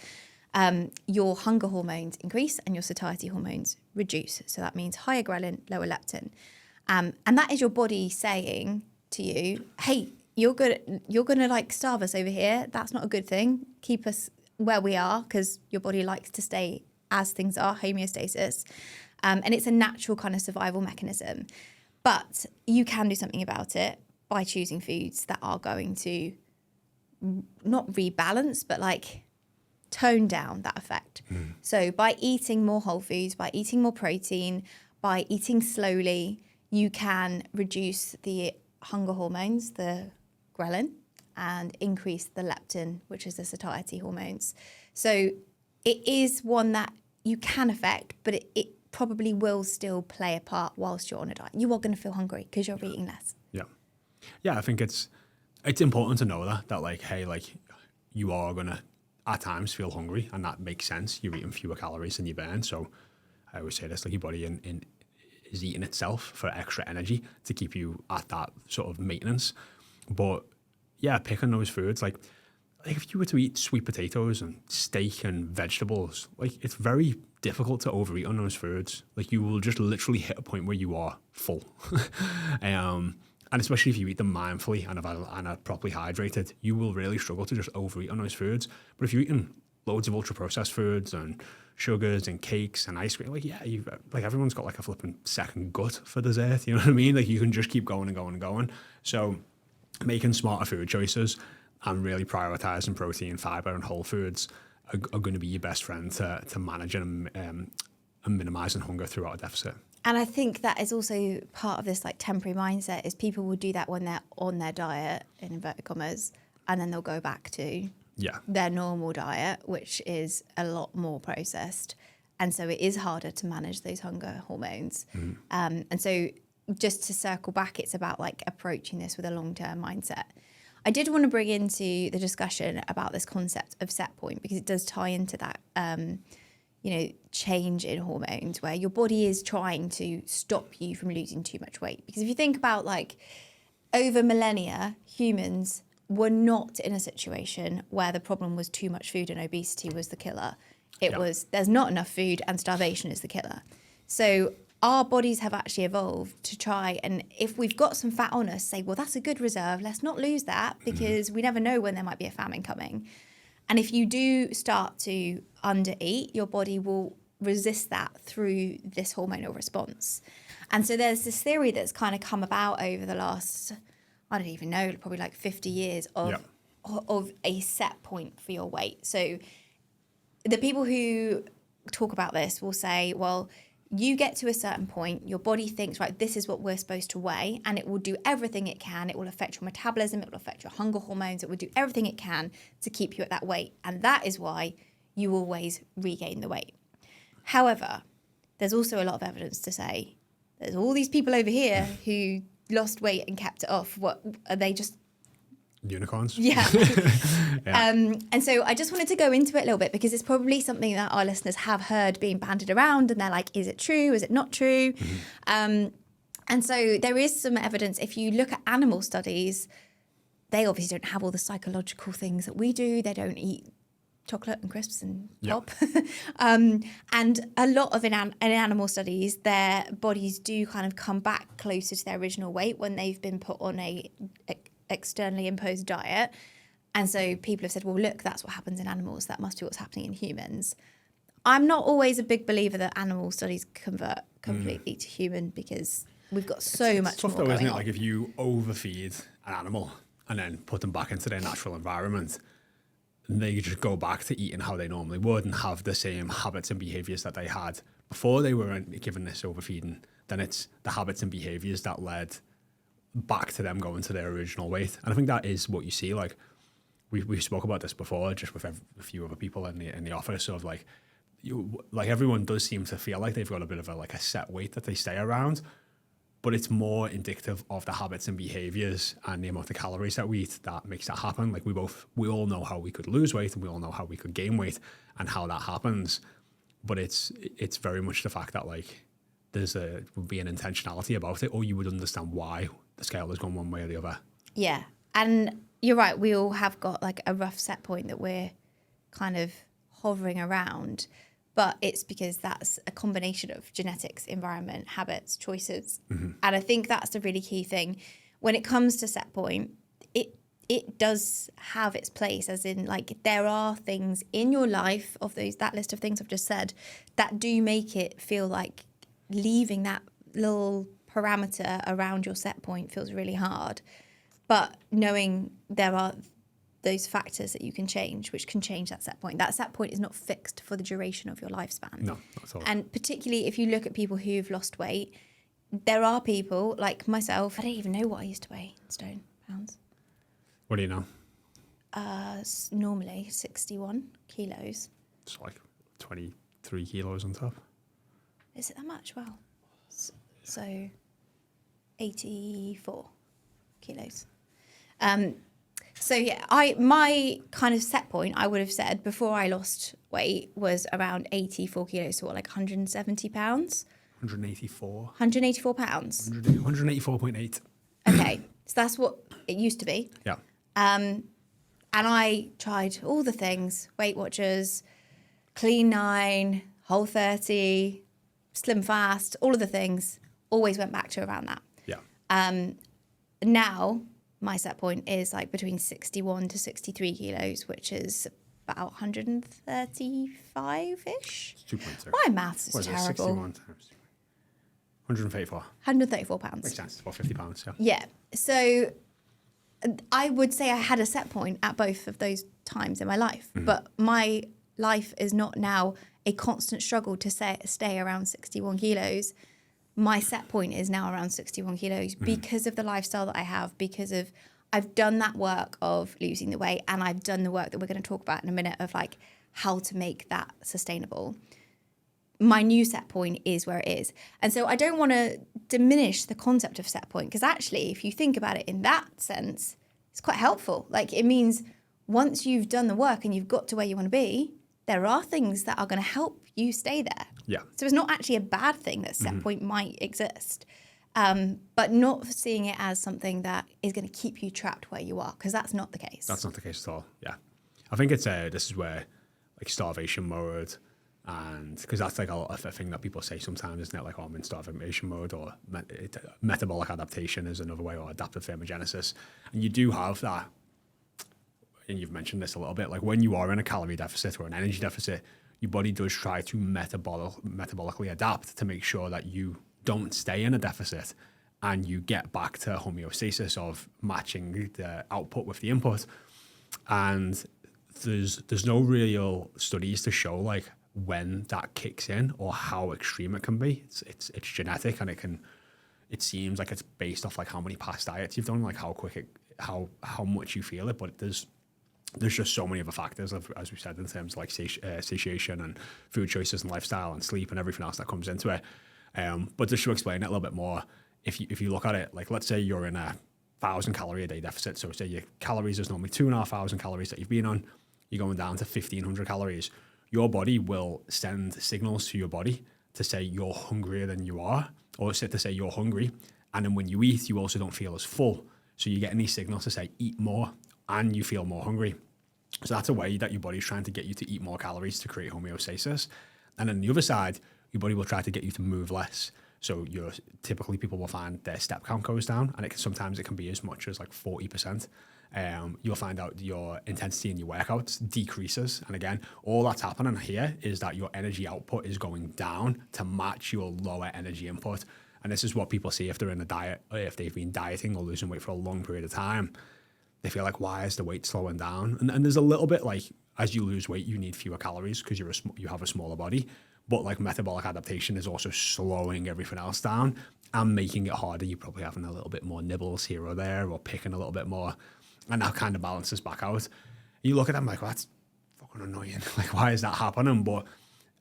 your hunger hormones increase and your satiety hormones reduce. So that means higher ghrelin, lower leptin. And that is your body saying to you, hey, you're gonna like starve us over here. That's not a good thing. Keep us where we are, because your body likes to stay as things are, homeostasis. And it's a natural kind of survival mechanism. But you can do something about it by choosing foods that are going to not rebalance, but like tone down that effect. So by eating more whole foods, by eating more protein, by eating slowly, you can reduce the hunger hormones, the ghrelin, and increase the leptin, which is the satiety hormones. So it is one that you can affect, but it probably will still play a part whilst you're on a diet. You are going to feel hungry because you're eating less. Yeah, I think it's important to know that like, hey, like you are going to at times feel hungry, and that makes sense. You're eating fewer calories than you burn. So I always say this, like your body is eating itself for extra energy to keep you at that sort of maintenance. But yeah, picking those foods, like if you were to eat sweet potatoes and steak and vegetables, like it's very difficult to overeat on those foods. Like you will just literally hit a point where you are full. And especially if you eat them mindfully and are properly hydrated, you will really struggle to just overeat on those foods. But if you're eating loads of ultra processed foods and sugars and cakes and ice cream, like yeah, like everyone's got like a flipping second gut for dessert. You know what I mean? Like you can just keep going and going and going. So making smarter food choices and really prioritizing protein, fiber, and whole foods are going to be your best friend to managing and minimizing hunger throughout a deficit. And I think that is also part of this like temporary mindset, is people will do that when they're on their diet, in inverted commas, and then they'll go back to their normal diet, which is a lot more processed. And so it is harder to manage those hunger hormones. And so just to circle back, it's about like approaching this with a long-term mindset. I did want to bring into the discussion about this concept of set point, because it does tie into that, change in hormones where your body is trying to stop you from losing too much weight. Because if you think about like over millennia, humans were not in a situation where the problem was too much food and obesity was the killer. It was there's not enough food and starvation is the killer. So our bodies have actually evolved to try, and if we've got some fat on us, say, well, that's a good reserve. Let's not lose that, because we never know when there might be a famine coming. And if you do start to undereat, your body will resist that through this hormonal response. And so there's this theory that's kind of come about over the last, I don't even know, probably like 50 years of a set point for your weight. So the people who talk about this will say, well, you get to a certain point, your body thinks, right, this is what we're supposed to weigh, and it will do everything it can. It will affect your metabolism, it will affect your hunger hormones, it will do everything it can to keep you at that weight. And that is why you always regain the weight. However, there's also a lot of evidence to say there's all these people over here who lost weight and kept it off. What are they, just unicorns? Yeah. And so I just wanted to go into it a little bit, because it's probably something that our listeners have heard being bandied around, and they're like, is it true? Is it not true? And so there is some evidence. If you look at animal studies, they obviously don't have all the psychological things that we do. They don't eat chocolate and crisps and pop. And a lot of in animal studies, their bodies do kind of come back closer to their original weight when they've been put on a externally imposed diet. And so people have said, well, look, that's what happens in animals. That must be what's happening in humans. I'm not always a big believer that animal studies convert completely to human, because we've got so much tough more though, isn't it? on. Like if you overfeed an animal and then put them back into their natural environment, they just go back to eating how they normally would and have the same habits and behaviors that they had before they were given this overfeeding. Then it's the habits and behaviors that led back to them going to their original weight. And I think that is what you see. Like we spoke about this before, just with a few other people in the office, of like, everyone does seem to feel like they've got a bit of a set weight that they stay around, but it's more indicative of the habits and behaviors and the amount of calories that we eat that makes that happen. Like we all know how we could lose weight, and we all know how we could gain weight and how that happens. But it's very much the fact that like would be an intentionality about it, or you would understand why the scale has gone one way or the other. Yeah. And you're right, we all have got like a rough set point that we're kind of hovering around. But it's because that's a combination of genetics, environment, habits, choices. And I think that's the really key thing. When it comes to set point, it does have its place, as in like there are things in your life of that list of things I've just said that do make it feel like leaving that little parameter around your set point feels really hard. But knowing there are those factors that you can change, which can change that set point. That set point is not fixed for the duration of your lifespan. No, not at all. And particularly if you look at people who've lost weight, there are people like myself. I don't even know what I used to weigh in stone, pounds. What do you know? Normally 61 kilos. It's like 23 kilos on top. Is it that much? Wow. So 84 kilos. So yeah, my kind of set point, I would have said before I lost weight, was around 84 kilos, so like 170 pounds. 184. 184 pounds. 184.8. Okay, so that's what it used to be. Yeah. And I tried all the things: Weight Watchers, Clean 9, Whole 30, Slim Fast, all of the things. Always went back to around that. Yeah. Now my set point is like between 61 to 63 kilos, which is about 135-ish. 2.2. My maths is What is terrible. 61 times 134. 134 pounds. Makes sense. About 50 pounds, yeah. Yeah. So I would say I had a set point at both of those times in my life, but my life is not now a constant struggle to stay around 61 kilos. My set point is now around 61 kilos because of the lifestyle that I have, because of I've done that work of losing the weight, and I've done the work that we're going to talk about in a minute of like how to make that sustainable. My new set point is where it is. And so I don't want to diminish the concept of set point, because actually, if you think about it in that sense, it's quite helpful. Like it means once you've done the work and you've got to where you want to be, there are things that are going to help you stay there. Yeah. So it's not actually a bad thing that set point might exist, but not seeing it as something that is going to keep you trapped where you are, because that's not the case. That's not the case at all. Yeah. I think it's this is where like starvation mode, and because that's like a thing that people say sometimes, isn't it? Like, oh, I'm in starvation mode, or metabolic adaptation is another way, or adaptive thermogenesis. And you do have that, and you've mentioned this a little bit, like when you are in a calorie deficit or an energy deficit, your body does try to metabolically adapt to make sure that you don't stay in a deficit and you get back to homeostasis of matching the output with the input. And there's no real studies to show like when that kicks in or how extreme it can be. It's genetic, and it seems like it's based off like how many past diets you've done, like how quick how much you feel it. But there's just so many other factors, as we said, in terms of like satiation and food choices and lifestyle and sleep and everything else that comes into it. But just to explain it a little bit more, if you look at it, like let's say you're in a 1,000 calorie a day deficit. So say your calories is normally 2,500 calories that you've been on, you're going down to 1,500 calories. Your body will send signals to your body to say you're hungrier than you are, or to say you're hungry. And then when you eat, you also don't feel as full, So you're getting these signals to say, eat more, and you feel more hungry. So that's a way that your body's trying to get you to eat more calories to create homeostasis. And on the other side, your body will try to get you to move less. So typically people will find their step count goes down, and sometimes it can be as much as like 40%. You'll find out your intensity in your workouts decreases. And again, all that's happening here is that your energy output is going down to match your lower energy input. And this is what people see if they're in a diet, or if they've been dieting or losing weight for a long period of time. They feel like, why is the weight slowing down? And there's a little bit like, as you lose weight, you need fewer calories because you have a smaller body. But like metabolic adaptation is also slowing everything else down and making it harder. You're probably having a little bit more nibbles here or there, or picking a little bit more. And that kind of balances back out. You look at them like, well, that's fucking annoying. Like, why is that happening? But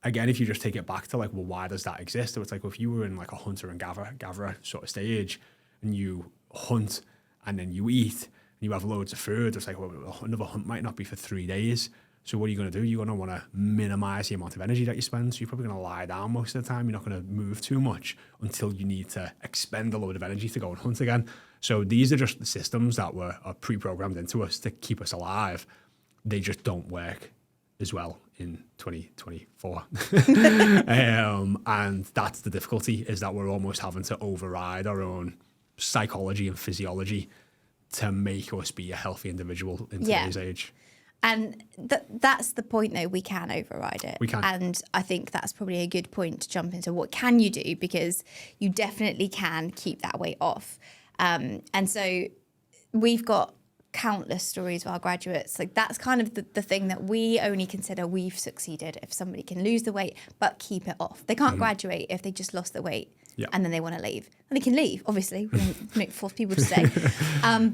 again, if you just take it back to like, well, why does that exist? So it's like, well, if you were in like a hunter and gatherer sort of stage, and you hunt and then you eat and you have loads of food, it's like, well, another hunt might not be for 3 days. So what are you going to do? You're going to want to minimize the amount of energy that you spend. So you're probably going to lie down most of the time. You're not going to move too much until you need to expend a load of energy to go and hunt again. So these are just the systems that are pre-programmed into us to keep us alive. They just don't work as well in 2024. And that's the difficulty, is that we're almost having to override our own psychology and physiology to make us be a healthy individual in today's age. And that's the point, though. We can override it. We can. And I think that's probably a good point to jump into. What can you do? Because you definitely can keep that weight off. And so we've got countless stories of our graduates. Like, that's kind of the thing that we only consider we've succeeded if somebody can lose the weight but keep it off. They can't graduate if they just lost the weight and then they want to leave. And they can leave, obviously. We don't force people to stay.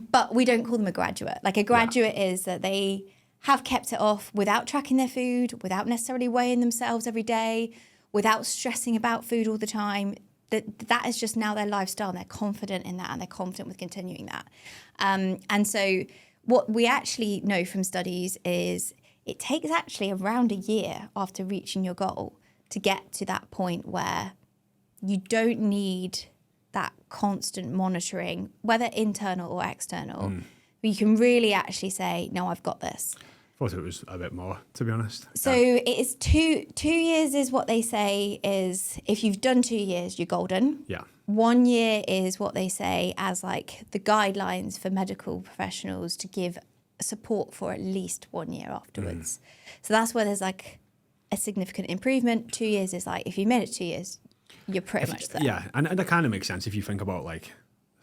But we don't call them a graduate. Like, a graduate is that they have kept it off without tracking their food, without necessarily weighing themselves every day, without stressing about food all the time. That is just now their lifestyle, and they're confident in that, and they're confident with continuing that. And so what we actually know from studies is it takes actually around a year after reaching your goal to get to that point where you don't need that constant monitoring, whether internal or external. But you can really actually say, no, I've got this. I thought it was a bit more, to be honest. So it is 2 years is what they say is, if you've done 2 years, you're golden. Yeah. 1 year is what they say as like the guidelines for medical professionals to give support for at least 1 year afterwards. So that's where there's like a significant improvement. 2 years is like, if you made it 2 years, you're pretty much there. Yeah, and that kind of makes sense if you think about, like,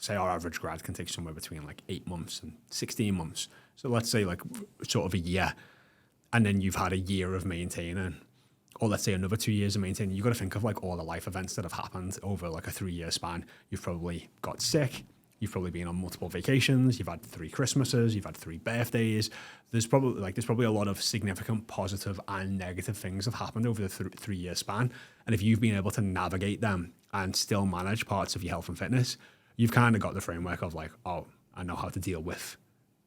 say our average grad can take somewhere between like 8 months and 16 months. So let's say like sort of a year, and then you've had a year of maintaining, or let's say another 2 years of maintaining. You've got to think of like all the life events that have happened over like a 3-year span. You've probably got sick. You've probably been on multiple vacations. You've had 3 Christmases. You've had 3 birthdays. There's probably a lot of significant positive and negative things have happened over the 3-year span. And if you've been able to navigate them and still manage parts of your health and fitness, you've kind of got the framework of like, oh, I know how to deal with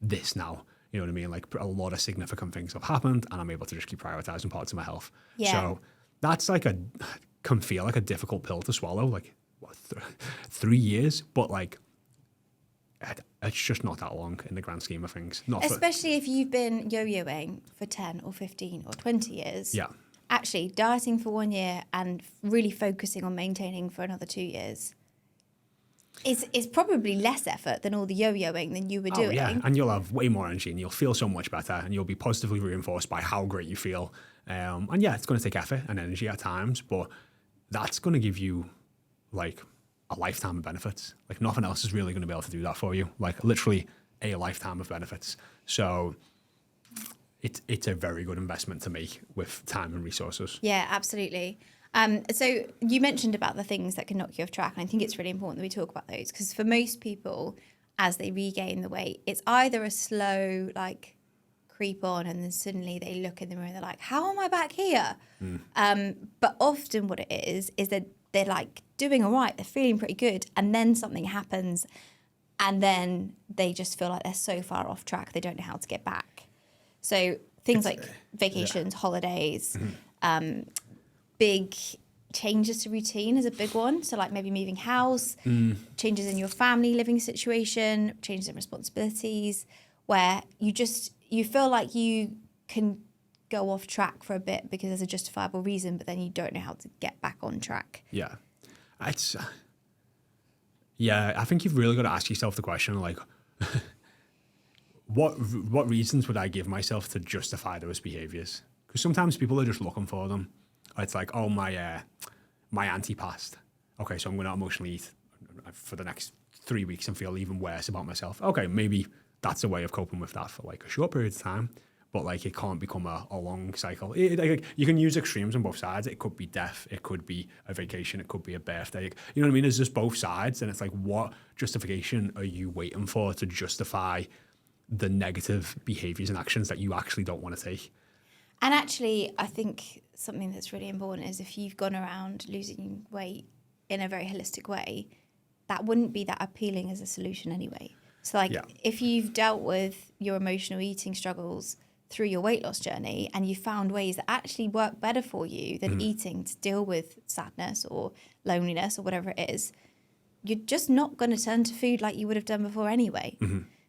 this now. You know what I mean? Like, a lot of significant things have happened, and I'm able to just keep prioritizing parts of my health. Yeah. So that's like can feel like a difficult pill to swallow. Like, what, 3 years, but like, it's just not that long in the grand scheme of things. Especially if you've been yo-yoing for 10 or 15 or 20 years. Yeah. Actually, dieting for 1 year and really focusing on maintaining for another 2 years is probably less effort than all the yo-yoing than you were doing. Yeah, and you'll have way more energy, and you'll feel so much better, and you'll be positively reinforced by how great you feel. And yeah, it's going to take effort and energy at times, but that's going to give you like a lifetime of benefits. Like, nothing else is really going to be able to do that for you. Like, literally a lifetime of benefits. So it's a very good investment to make with time and resources. Yeah, absolutely. So you mentioned about the things that can knock you off track, and I think it's really important that we talk about those, because for most people, as they regain the weight, it's either a slow like creep on, and then suddenly they look in the mirror and they're like, how am I back here? But often what it is that they're like doing all right, they're feeling pretty good, and then something happens, and then they just feel like they're so far off track they don't know how to get back. So things like vacations, holidays, big changes to routine is a big one. So like maybe moving house, changes in your family living situation, changes in responsibilities, where you feel like you can go off track for a bit because there's a justifiable reason, but then you don't know how to get back on track. Yeah. It's, I think you've really got to ask yourself the question, like, what reasons would I give myself to justify those behaviors? Because sometimes people are just looking for them. It's like, oh, my auntie passed. Okay, so I'm going to emotionally eat for the next 3 weeks and feel even worse about myself. Okay, maybe that's a way of coping with that for like a short period of time, but like it can't become a long cycle. You can use extremes on both sides. It could be death, it could be a vacation, it could be a birthday. You know what I mean? There's just both sides, and it's like, what justification are you waiting for to justify the negative behaviors and actions that you actually don't want to take? And actually, I think something that's really important is if you've gone around losing weight in a very holistic way, that wouldn't be that appealing as a solution anyway. So like if you've dealt with your emotional eating struggles through your weight loss journey and you found ways that actually work better for you than eating to deal with sadness or loneliness or whatever it is, you're just not going to turn to food like you would have done before anyway.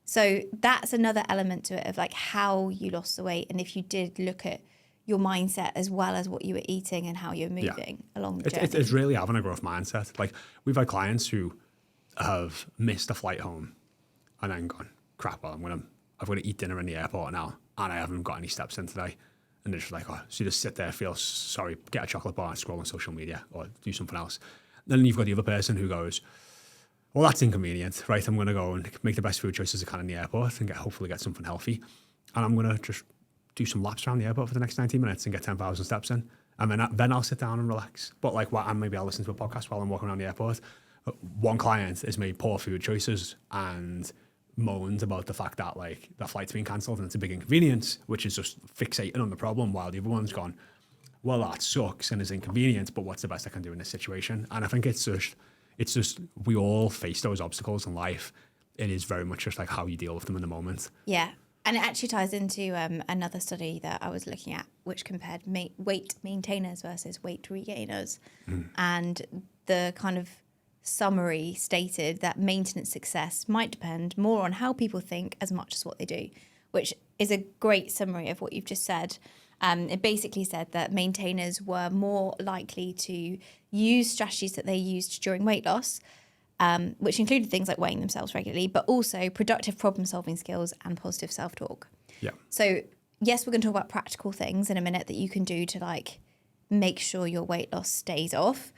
So that's another element to it of like how you lost the weight, and if you did look at your mindset as well as what you were eating and how you're moving along the journey. It's really having a growth mindset. Like we've had clients who have missed a flight home and then gone, crap, well, I've got to eat dinner in the airport now and I haven't got any steps in today. And they're just like, oh, so you just sit there, feel sorry, get a chocolate bar and scroll on social media or do something else. Then you've got the other person who goes, well, that's inconvenient, right? I'm going to go and make the best food choices I can in the airport and hopefully get something healthy. And I'm going to just do some laps around the airport for the next 90 minutes and get 10,000 steps in. And then I'll sit down and relax. But like, and maybe I'll listen to a podcast while I'm walking around the airport. One client has made poor food choices and moaned about the fact that like the flight's been cancelled and it's a big inconvenience, which is just fixating on the problem, while the other one's gone, well, that sucks and is inconvenient, but what's the best I can do in this situation? And I think it's just we all face those obstacles in life. It is very much just like how you deal with them in the moment. Yeah. And it actually ties into another study that I was looking at, which compared weight maintainers versus weight regainers. And the kind of summary stated that maintenance success might depend more on how people think as much as what they do, which is a great summary of what you've just said. It basically said that maintainers were more likely to use strategies that they used during weight loss, which included things like weighing themselves regularly, but also productive problem-solving skills and positive self-talk. Yeah. So yes, we're going to talk about practical things in a minute that you can do to like make sure your weight loss stays off,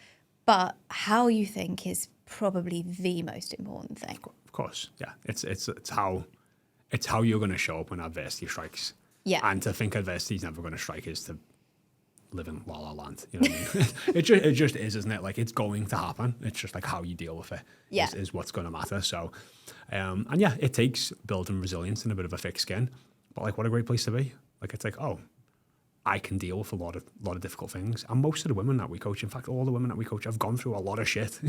but how you think is probably the most important thing. Of course, yeah. It's how you're going to show up when adversity strikes. Yeah. And to think adversity is never going to strike is to live in la la land. You know what I mean? it just is, isn't it? Like it's going to happen. It's just like how you deal with it is what's going to matter. So, and yeah, it takes building resilience and a bit of a thick skin. But like, what a great place to be. Like it's like, oh, I can deal with a lot of difficult things. And most of the women that we coach, in fact, all the women that we coach have gone through a lot of shit.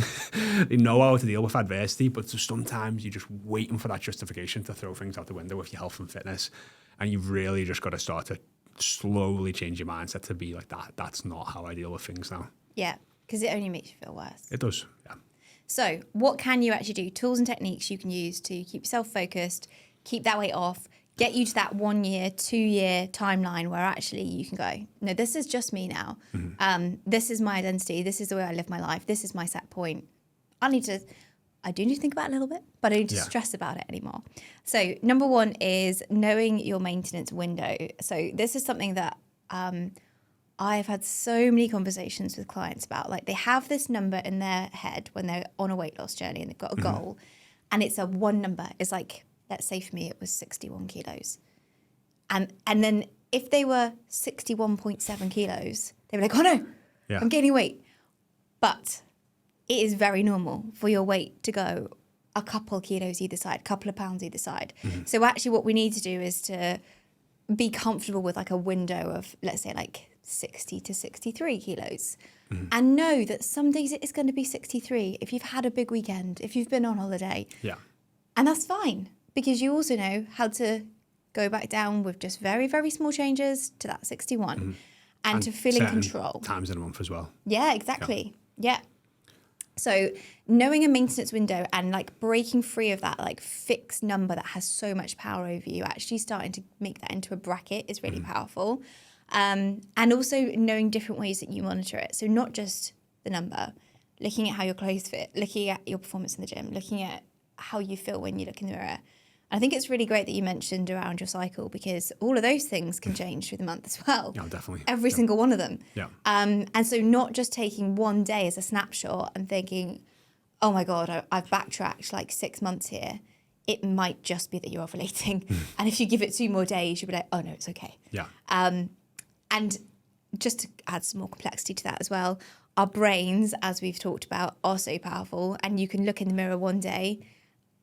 They know how to deal with adversity, but sometimes you're just waiting for that justification to throw things out the window with your health and fitness. And you've really just got to start to slowly change your mindset to be like that. That's not how I deal with things now. Yeah, because it only makes you feel worse. It does, yeah. So what can you actually do? Tools and techniques you can use to keep yourself focused, keep that weight off, get you to that 1 year, 2 year timeline where actually you can go, no, this is just me now. This is my identity. This is the way I live my life. This is my set point. I do need to think about it a little bit, but I don't need to stress about it anymore. So number one is knowing your maintenance window. So this is something that I've had so many conversations with clients about. Like they have this number in their head when they're on a weight loss journey and they've got a goal, and it's a one number. It's like, let's say for me, it was 61 kilos. And then if they were 61.7 kilos, they were like, oh no, I'm gaining weight. But it is very normal for your weight to go a couple kilos either side, couple of pounds either side. So actually what we need to do is to be comfortable with like a window of, let's say like 60 to 63 kilos. And know that some days it is going to be 63 if you've had a big weekend, if you've been on holiday. Yeah. And that's fine, because you also know how to go back down with just very, very small changes to that 61. and to feel in certain control. Times in a month as well. Yeah, exactly. Yeah. So knowing a maintenance window and like breaking free of that like fixed number that has so much power over you, actually starting to make that into a bracket is really powerful. And also knowing different ways that you monitor it. So not just the number, looking at how your clothes fit, looking at your performance in the gym, looking at how you feel when you look in the mirror. I think it's really great that you mentioned around your cycle, because all of those things can change through the month as well. Yeah, definitely. Every single one of them. Yeah. And so not just taking one day as a snapshot and thinking, oh my God, I've backtracked like 6 months here. It might just be that you're ovulating. And if you give it 2 more days, you'll be like, oh no, it's okay. Yeah. And just to add some more complexity to that as well, our brains, as we've talked about, are so powerful. And you can look in the mirror one day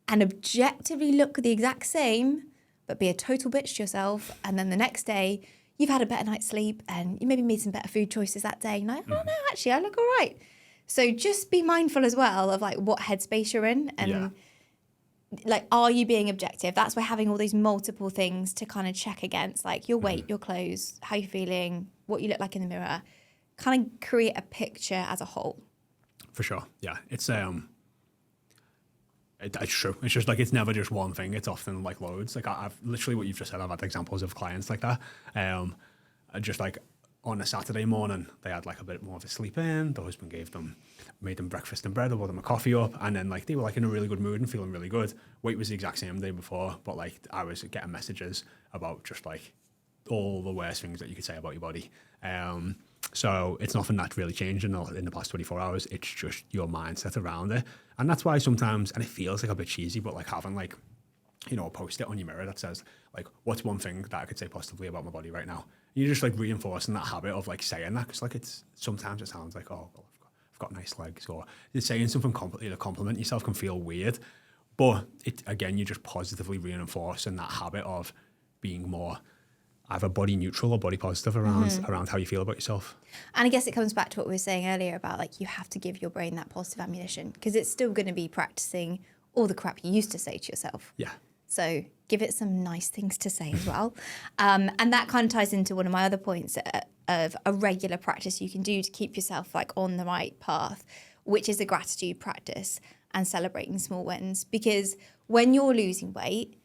and objectively look the exact same, but be a total bitch to yourself. And then the next day, you've had a better night's sleep and you maybe made some better food choices that day. And like, oh no, actually, I look all right. So just be mindful as well of like what headspace you're in and like, are you being objective? That's where having all these multiple things to kind of check against, like your weight, your clothes, how you're feeling, what you look like in the mirror, kind of create a picture as a whole. For sure. Yeah. It's true. It's just like, it's never just one thing. It's often like loads. Like I've literally what you've just said, I've had examples of clients like that. Just like on a Saturday morning, they had like a bit more of a sleep in. The husband made them breakfast and bread, or bought them a coffee up. And then like they were like in a really good mood and feeling really good. Weight was the exact same day before, but like I was getting messages about just like all the worst things that you could say about your body. So it's nothing that's really changed in the past 24 hours. It's just your mindset around it. And that's why sometimes, and it feels like a bit cheesy, but like having like, you know, a post-it on your mirror that says like, what's one thing that I could say positively about my body right now? You're just like reinforcing that habit of like saying that. Cause like sometimes it sounds like, oh, well, I've got nice legs, or saying something to compliment yourself can feel weird. But again, you're just positively reinforcing that habit of being more either body neutral or body positive around how you feel about yourself. And I guess it comes back to what we were saying earlier about like you have to give your brain that positive ammunition, because it's still going to be practicing all the crap you used to say to yourself. Yeah. So give it some nice things to say as well. And that kind of ties into one of my other points of a regular practice you can do to keep yourself like on the right path, which is a gratitude practice and celebrating small wins. Because when you're losing weight,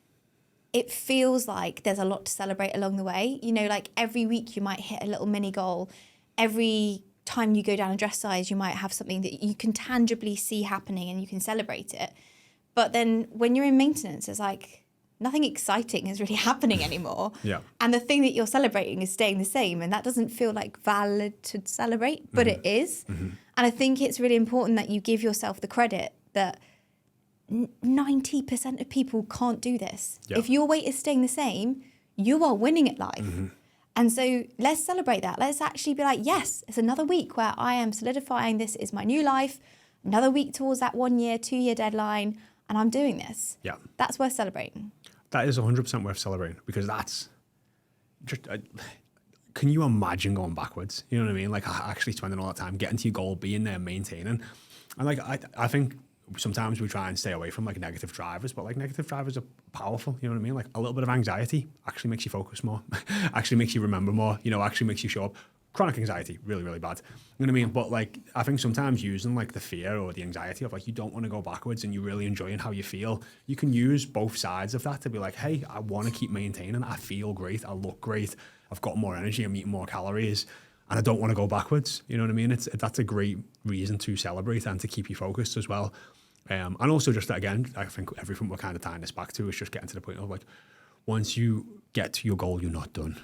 it feels like there's a lot to celebrate along the way. You know, like every week you might hit a little mini goal. Every time you go down a dress size, you might have something that you can tangibly see happening and you can celebrate it. But then when you're in maintenance, it's like nothing exciting is really happening anymore. Yeah. And the thing that you're celebrating is staying the same. And that doesn't feel like valid to celebrate, but it is. And I think it's really important that you give yourself the credit that 90% of people can't do this. Yeah. If your weight is staying the same, you are winning at life. And so let's celebrate that. Let's actually be like, yes, it's another week where I am solidifying this is my new life, another week towards that 1 year, 2 year deadline, and I'm doing this. Yeah. That's worth celebrating. That is 100% worth celebrating, because that's just, can you imagine going backwards? You know what I mean? Like actually spending all that time getting to your goal, being there, maintaining. And like, I think sometimes we try and stay away from like negative drivers, but like negative drivers are powerful. You know what I mean? Like a little bit of anxiety actually makes you focus more, actually makes you remember more, you know, actually makes you show up. Chronic anxiety, really, really bad. You know what I mean? But like, I think sometimes using like the fear or the anxiety of like, you don't want to go backwards and you're really enjoying how you feel, you can use both sides of that to be like, hey, I want to keep maintaining. I feel great. I look great. I've got more energy. I'm eating more calories and I don't want to go backwards. You know what I mean? That's a great reason to celebrate and to keep you focused as well. And also just that, again, I think everything we're kind of tying this back to is just getting to the point of like, once you get to your goal, you're not done.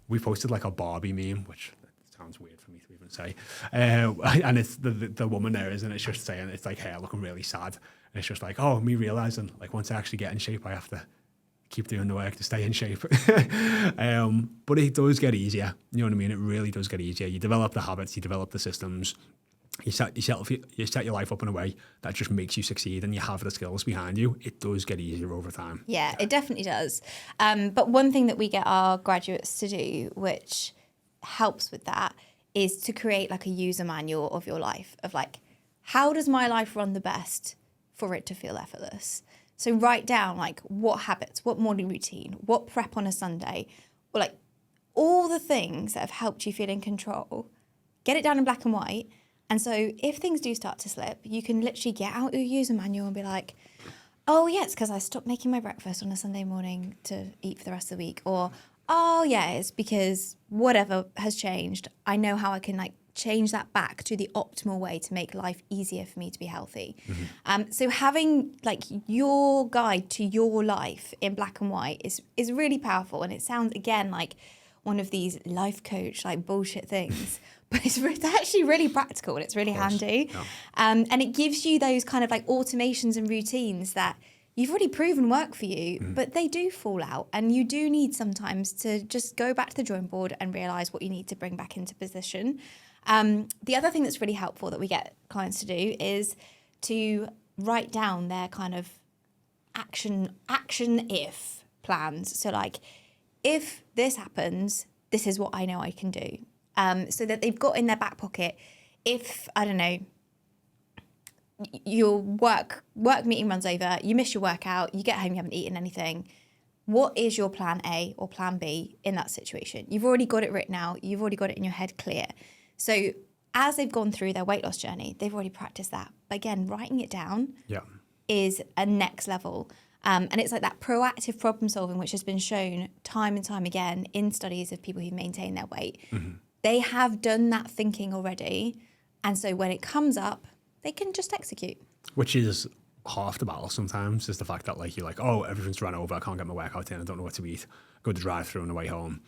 We posted like a Barbie meme, which sounds weird for me to even say. And it's the woman there, isn't it? It's just saying, it's like hair looking really sad. And it's just like, oh, me realizing like once I actually get in shape, I have to keep doing the work to stay in shape. But it does get easier. You know what I mean? It really does get easier. You develop the habits, you develop the systems. You set your life up in a way that just makes you succeed, and you have the skills behind you. It does get easier over time. Yeah, it definitely does. But one thing that we get our graduates to do, which helps with that, is to create like a user manual of your life, of like, how does my life run the best for it to feel effortless? So write down like what habits, what morning routine, what prep on a Sunday, or like all the things that have helped you feel in control, get it down in black and white. And so if things do start to slip, you can literally get out your user manual and be like, oh, yeah, it's because I stopped making my breakfast on a Sunday morning to eat for the rest of the week. Or, oh, yeah, it's because whatever has changed. I know how I can like change that back to the optimal way to make life easier for me to be healthy. So having like your guide to your life in black and white is really powerful. And it sounds, again, like one of these life coach like bullshit things. But it's actually really practical and it's really handy. Yeah. And it gives you those kind of like automations and routines that you've already proven work for you, but they do fall out. And you do need sometimes to just go back to the drawing board and realize what you need to bring back into position. The other thing that's really helpful that we get clients to do is to write down their kind of action if plans. So like, if this happens, this is what I know I can do. So that they've got in their back pocket, if, I don't know, your work meeting runs over, you miss your workout, you get home, you haven't eaten anything. What is your plan A or plan B in that situation? You've already got it written out. You've already got it in your head clear. So as they've gone through their weight loss journey, they've already practiced that. But again, writing it down is a next level. And it's like that proactive problem solving, which has been shown time and time again in studies of people who've maintained their weight. They have done that thinking already. And so when it comes up, they can just execute. Which is half the battle sometimes, is the fact that like you're like, oh, everything's run over, I can't get my workout in, I don't know what to eat. Go to drive through on the way home.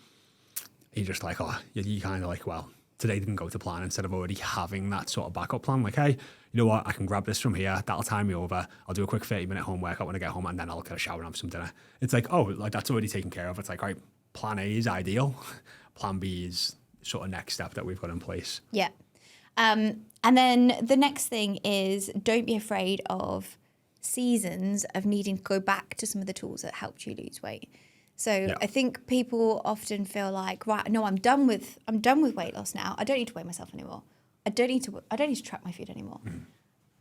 You're just like, oh, you kind of like, well, today didn't go to plan, instead of already having that sort of backup plan. Like, hey, you know what, I can grab this from here, that'll time me over, I'll do a quick 30-minute home workout when I get home, and then I'll get a shower and have some dinner. It's like, oh, like that's already taken care of. It's like, right, plan A is ideal. Plan B is sort of next step that we've got in place. Yeah. And then the next thing is, don't be afraid of seasons of needing to go back to some of the tools that helped you lose weight. So I think people often feel like, right, no, I'm done with weight loss now. I don't need to weigh myself anymore. I don't need to track my food anymore.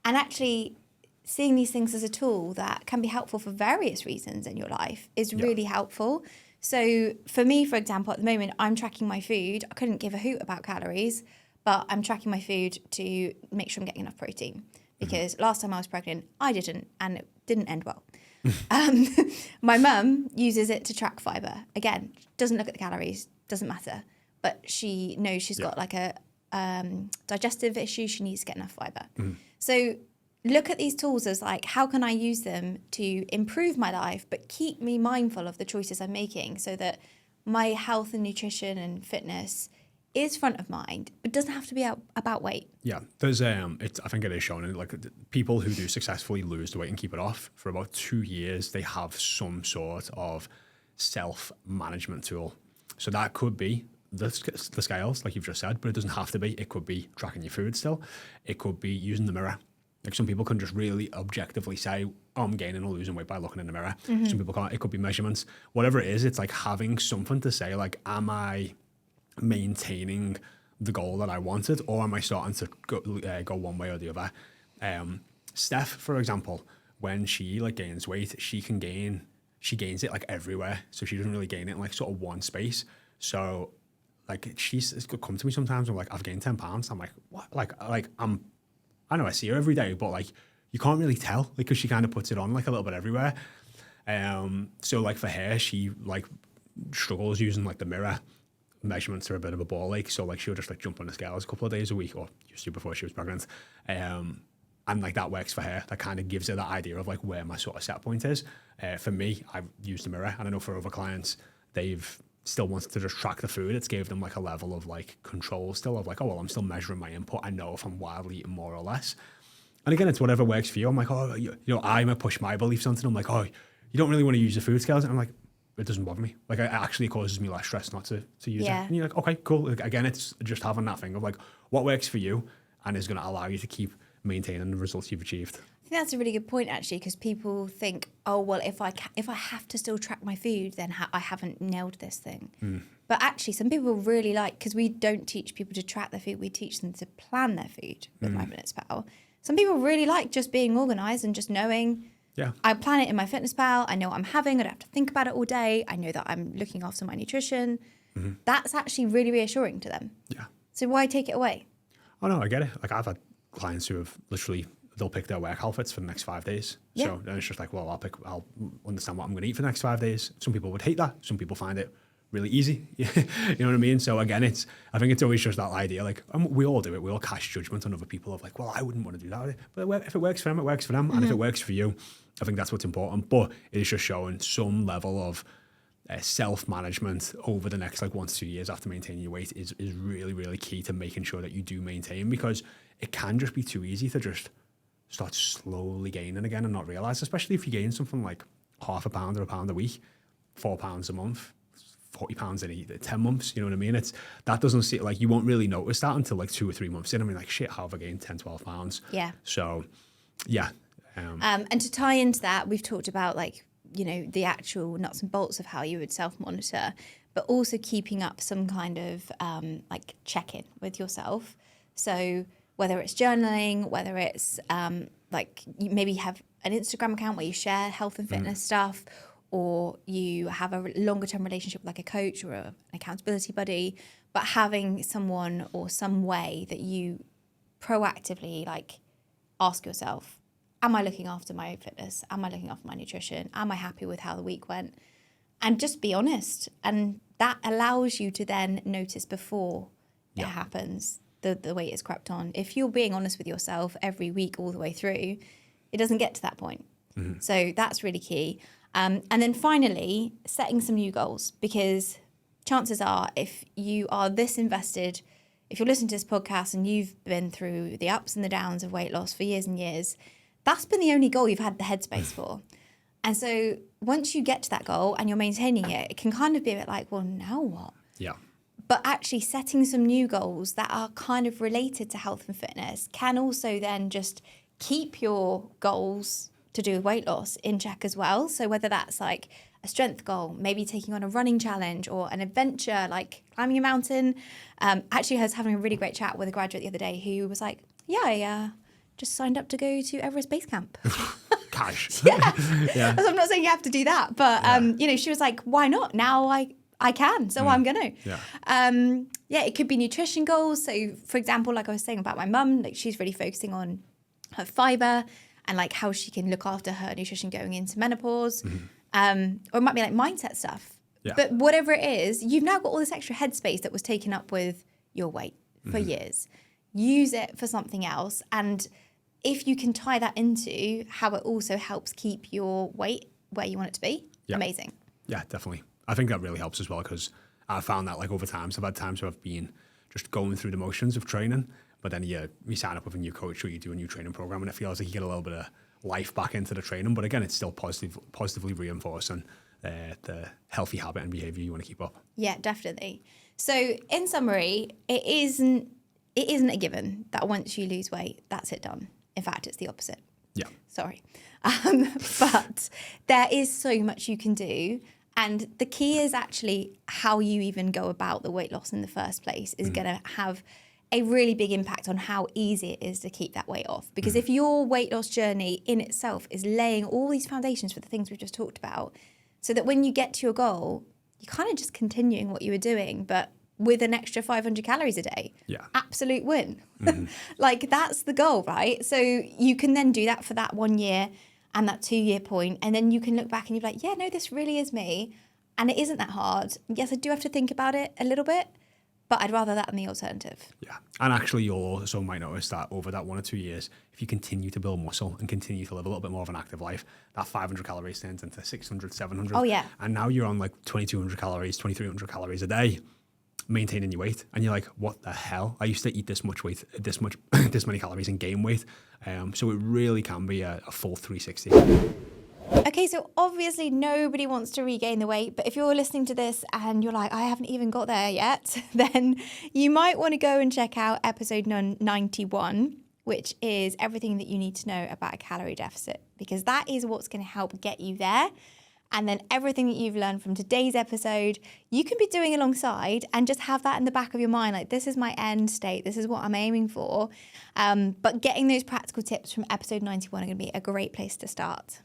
And actually seeing these things as a tool that can be helpful for various reasons in your life is really helpful. So for me, for example, at the moment, I'm tracking my food. I couldn't give a hoot about calories, but I'm tracking my food to make sure I'm getting enough protein. Because last time I was pregnant, I didn't, and it didn't end well. My mum uses it to track fibre. Again, doesn't look at the calories, doesn't matter. But she knows she's got like a digestive issue. She needs to get enough fibre. So look at these tools as like, how can I use them to improve my life, but keep me mindful of the choices I'm making, so that my health and nutrition and fitness is front of mind, but doesn't have to be about weight. Yeah, there's I think it is shown in like people who do successfully lose the weight and keep it off for about 2 years, they have some sort of self-management tool. So that could be the scales, like you've just said, but it doesn't have to be. It could be tracking your food still. It could be using the mirror. Like some people can just really objectively say, oh, I'm gaining or losing weight by looking in the mirror. Some people can't. It could be measurements. Whatever it is, it's like having something to say, like, am I maintaining the goal that I wanted, or am I starting to go one way or the other? Steph, for example, when she like gains weight, she gains it like everywhere. So she doesn't really gain it in like sort of one space. So like she's come to me sometimes and like, I've gained 10 pounds. I'm like, what? I know I see her every day, but like you can't really tell, like, because she kind of puts it on like a little bit everywhere. So like for her, she like struggles using like the mirror. Measurements are a bit of a ball ache, so like she'll just like jump on the scales a couple of days a week, or used to before she was pregnant, and like that works for her. That kind of gives her that idea of like where my sort of set point is. For me, I've used the mirror, and I know for other clients, they've still wanted to just track the food. It's gave them like a level of like control still, of like, oh well, I'm still measuring my input. I know if I'm wildly eating more or less. And again, it's whatever works for you. I'm like, oh, you know, I might push my beliefs onto them. I'm like, oh, you don't really want to use the food scales, and I'm like, it doesn't bother me. Like, it actually causes me less stress not to use it. And you're like, okay, cool. Like, again, it's just having that thing of like, what works for you and is going to allow you to keep maintaining the results you've achieved. I think that's a really good point, actually, because people think, oh, well, if I have to still track my food, then I haven't nailed this thing. But actually, some people really like, because we don't teach people to track their food, we teach them to plan their food with My Fitness Pal. Some people really like just being organised and just knowing, I plan it in My Fitness Pal. I know what I'm having. I don't have to think about it all day. I know that I'm looking after my nutrition. that's actually really reassuring to them. Yeah. So why take it away? Oh no, I get it. Like I've had clients who have literally, they'll pick their work outfits for the next 5 days. Yeah. So then it's just like, well, I'll understand what I'm going to eat for the next 5 days. Some people would hate that. Some people find it really easy. You know what I mean? So again, I think it's always just that idea. Like we all do it. We all cast judgment on other people of like, well, I wouldn't want to do that. But if it works for them, it works for them. And if it works for you, I think that's what's important. But it is just showing some level of self-management over the next like 1 to 2 years after maintaining your weight is really, really key to making sure that you do maintain, because it can just be too easy to just start slowly gaining again and not realize, especially if you gain something like half a pound or a pound a week, 4 pounds a month, 40 pounds in 10 months, you know what I mean? That doesn't see, like, you won't really notice that until like 2 or 3 months in. I mean, like, shit, how have I gained 10, 12 pounds? Yeah. So, yeah. And to tie into that, we've talked about like, you know, the actual nuts and bolts of how you would self-monitor, but also keeping up some kind of like check-in with yourself. So whether it's journaling, whether it's like you maybe have an Instagram account where you share health and fitness stuff, or you have a longer term relationship with like a coach or an accountability buddy, but having someone or some way that you proactively like ask yourself, am I looking after my fitness? Am I looking after my nutrition? Am I happy with how the week went? And just be honest. And that allows you to then notice before it happens, the weight is crept on. If you're being honest with yourself every week all the way through, it doesn't get to that point. So that's really key. And then finally, setting some new goals, because chances are if you are this invested, if you're listening to this podcast and you've been through the ups and the downs of weight loss for years and years, that's been the only goal you've had the headspace for. And so once you get to that goal and you're maintaining it, it can kind of be a bit like, well, now what? Yeah. But actually setting some new goals that are kind of related to health and fitness can also then just keep your goals to do with weight loss in check as well. So whether that's like a strength goal, maybe taking on a running challenge or an adventure like climbing a mountain. Actually, I was having a really great chat with a graduate the other day who was like, yeah, I just signed up to go to Everest Base Camp. Cash. Yeah. Yeah. So I'm not saying you have to do that, but you know, she was like, why not? Now I can, so I'm gonna. Yeah. It could be nutrition goals. So for example, like I was saying about my mum, like she's really focusing on her fiber and like how she can look after her nutrition going into menopause. Or it might be like mindset stuff. Yeah. But whatever it is, you've now got all this extra headspace that was taken up with your weight for years. Use it for something else. And if you can tie that into how it also helps keep your weight where you want it to be, amazing. Yeah, definitely. I think that really helps as well, because I've found that like over time, so I've had times where I've been just going through the motions of training, but then you sign up with a new coach or you do a new training program and it feels like you get a little bit of life back into the training. But again, it's still positively reinforcing the healthy habit and behavior you want to keep up. Yeah, definitely. So in summary, it isn't a given that once you lose weight, that's it done. In fact, it's the opposite. Yeah. Sorry. But there is so much you can do. And the key is actually how you even go about the weight loss in the first place is going to have a really big impact on how easy it is to keep that weight off. Because if your weight loss journey in itself is laying all these foundations for the things we've just talked about, so that when you get to your goal, you're kind of just continuing what you were doing, but with an extra 500 calories a day. Yeah. Absolute win. Like that's the goal, right? So you can then do that for that 1 year and that 2 year point, and then you can look back and you're like, yeah, no, this really is me. And it isn't that hard. Yes, I do have to think about it a little bit, but I'd rather that than the alternative. Yeah. And actually, you also might notice that over that 1 or 2 years, if you continue to build muscle and continue to live a little bit more of an active life, that 500 calories turns into 600, 700. Oh, yeah. And now you're on like 2,200 calories, 2,300 calories a day, maintaining your weight. And you're like, what the hell? I used to eat this much weight, this many calories and gain weight. So it really can be a full 360. Okay, so obviously nobody wants to regain the weight, but if you're listening to this and you're like, I haven't even got there yet, then you might want to go and check out episode 91, which is everything that you need to know about a calorie deficit, because that is what's going to help get you there. And then everything that you've learned from today's episode, you can be doing alongside and just have that in the back of your mind. Like, this is my end state. This is what I'm aiming for. But getting those practical tips from episode 91 are going to be a great place to start.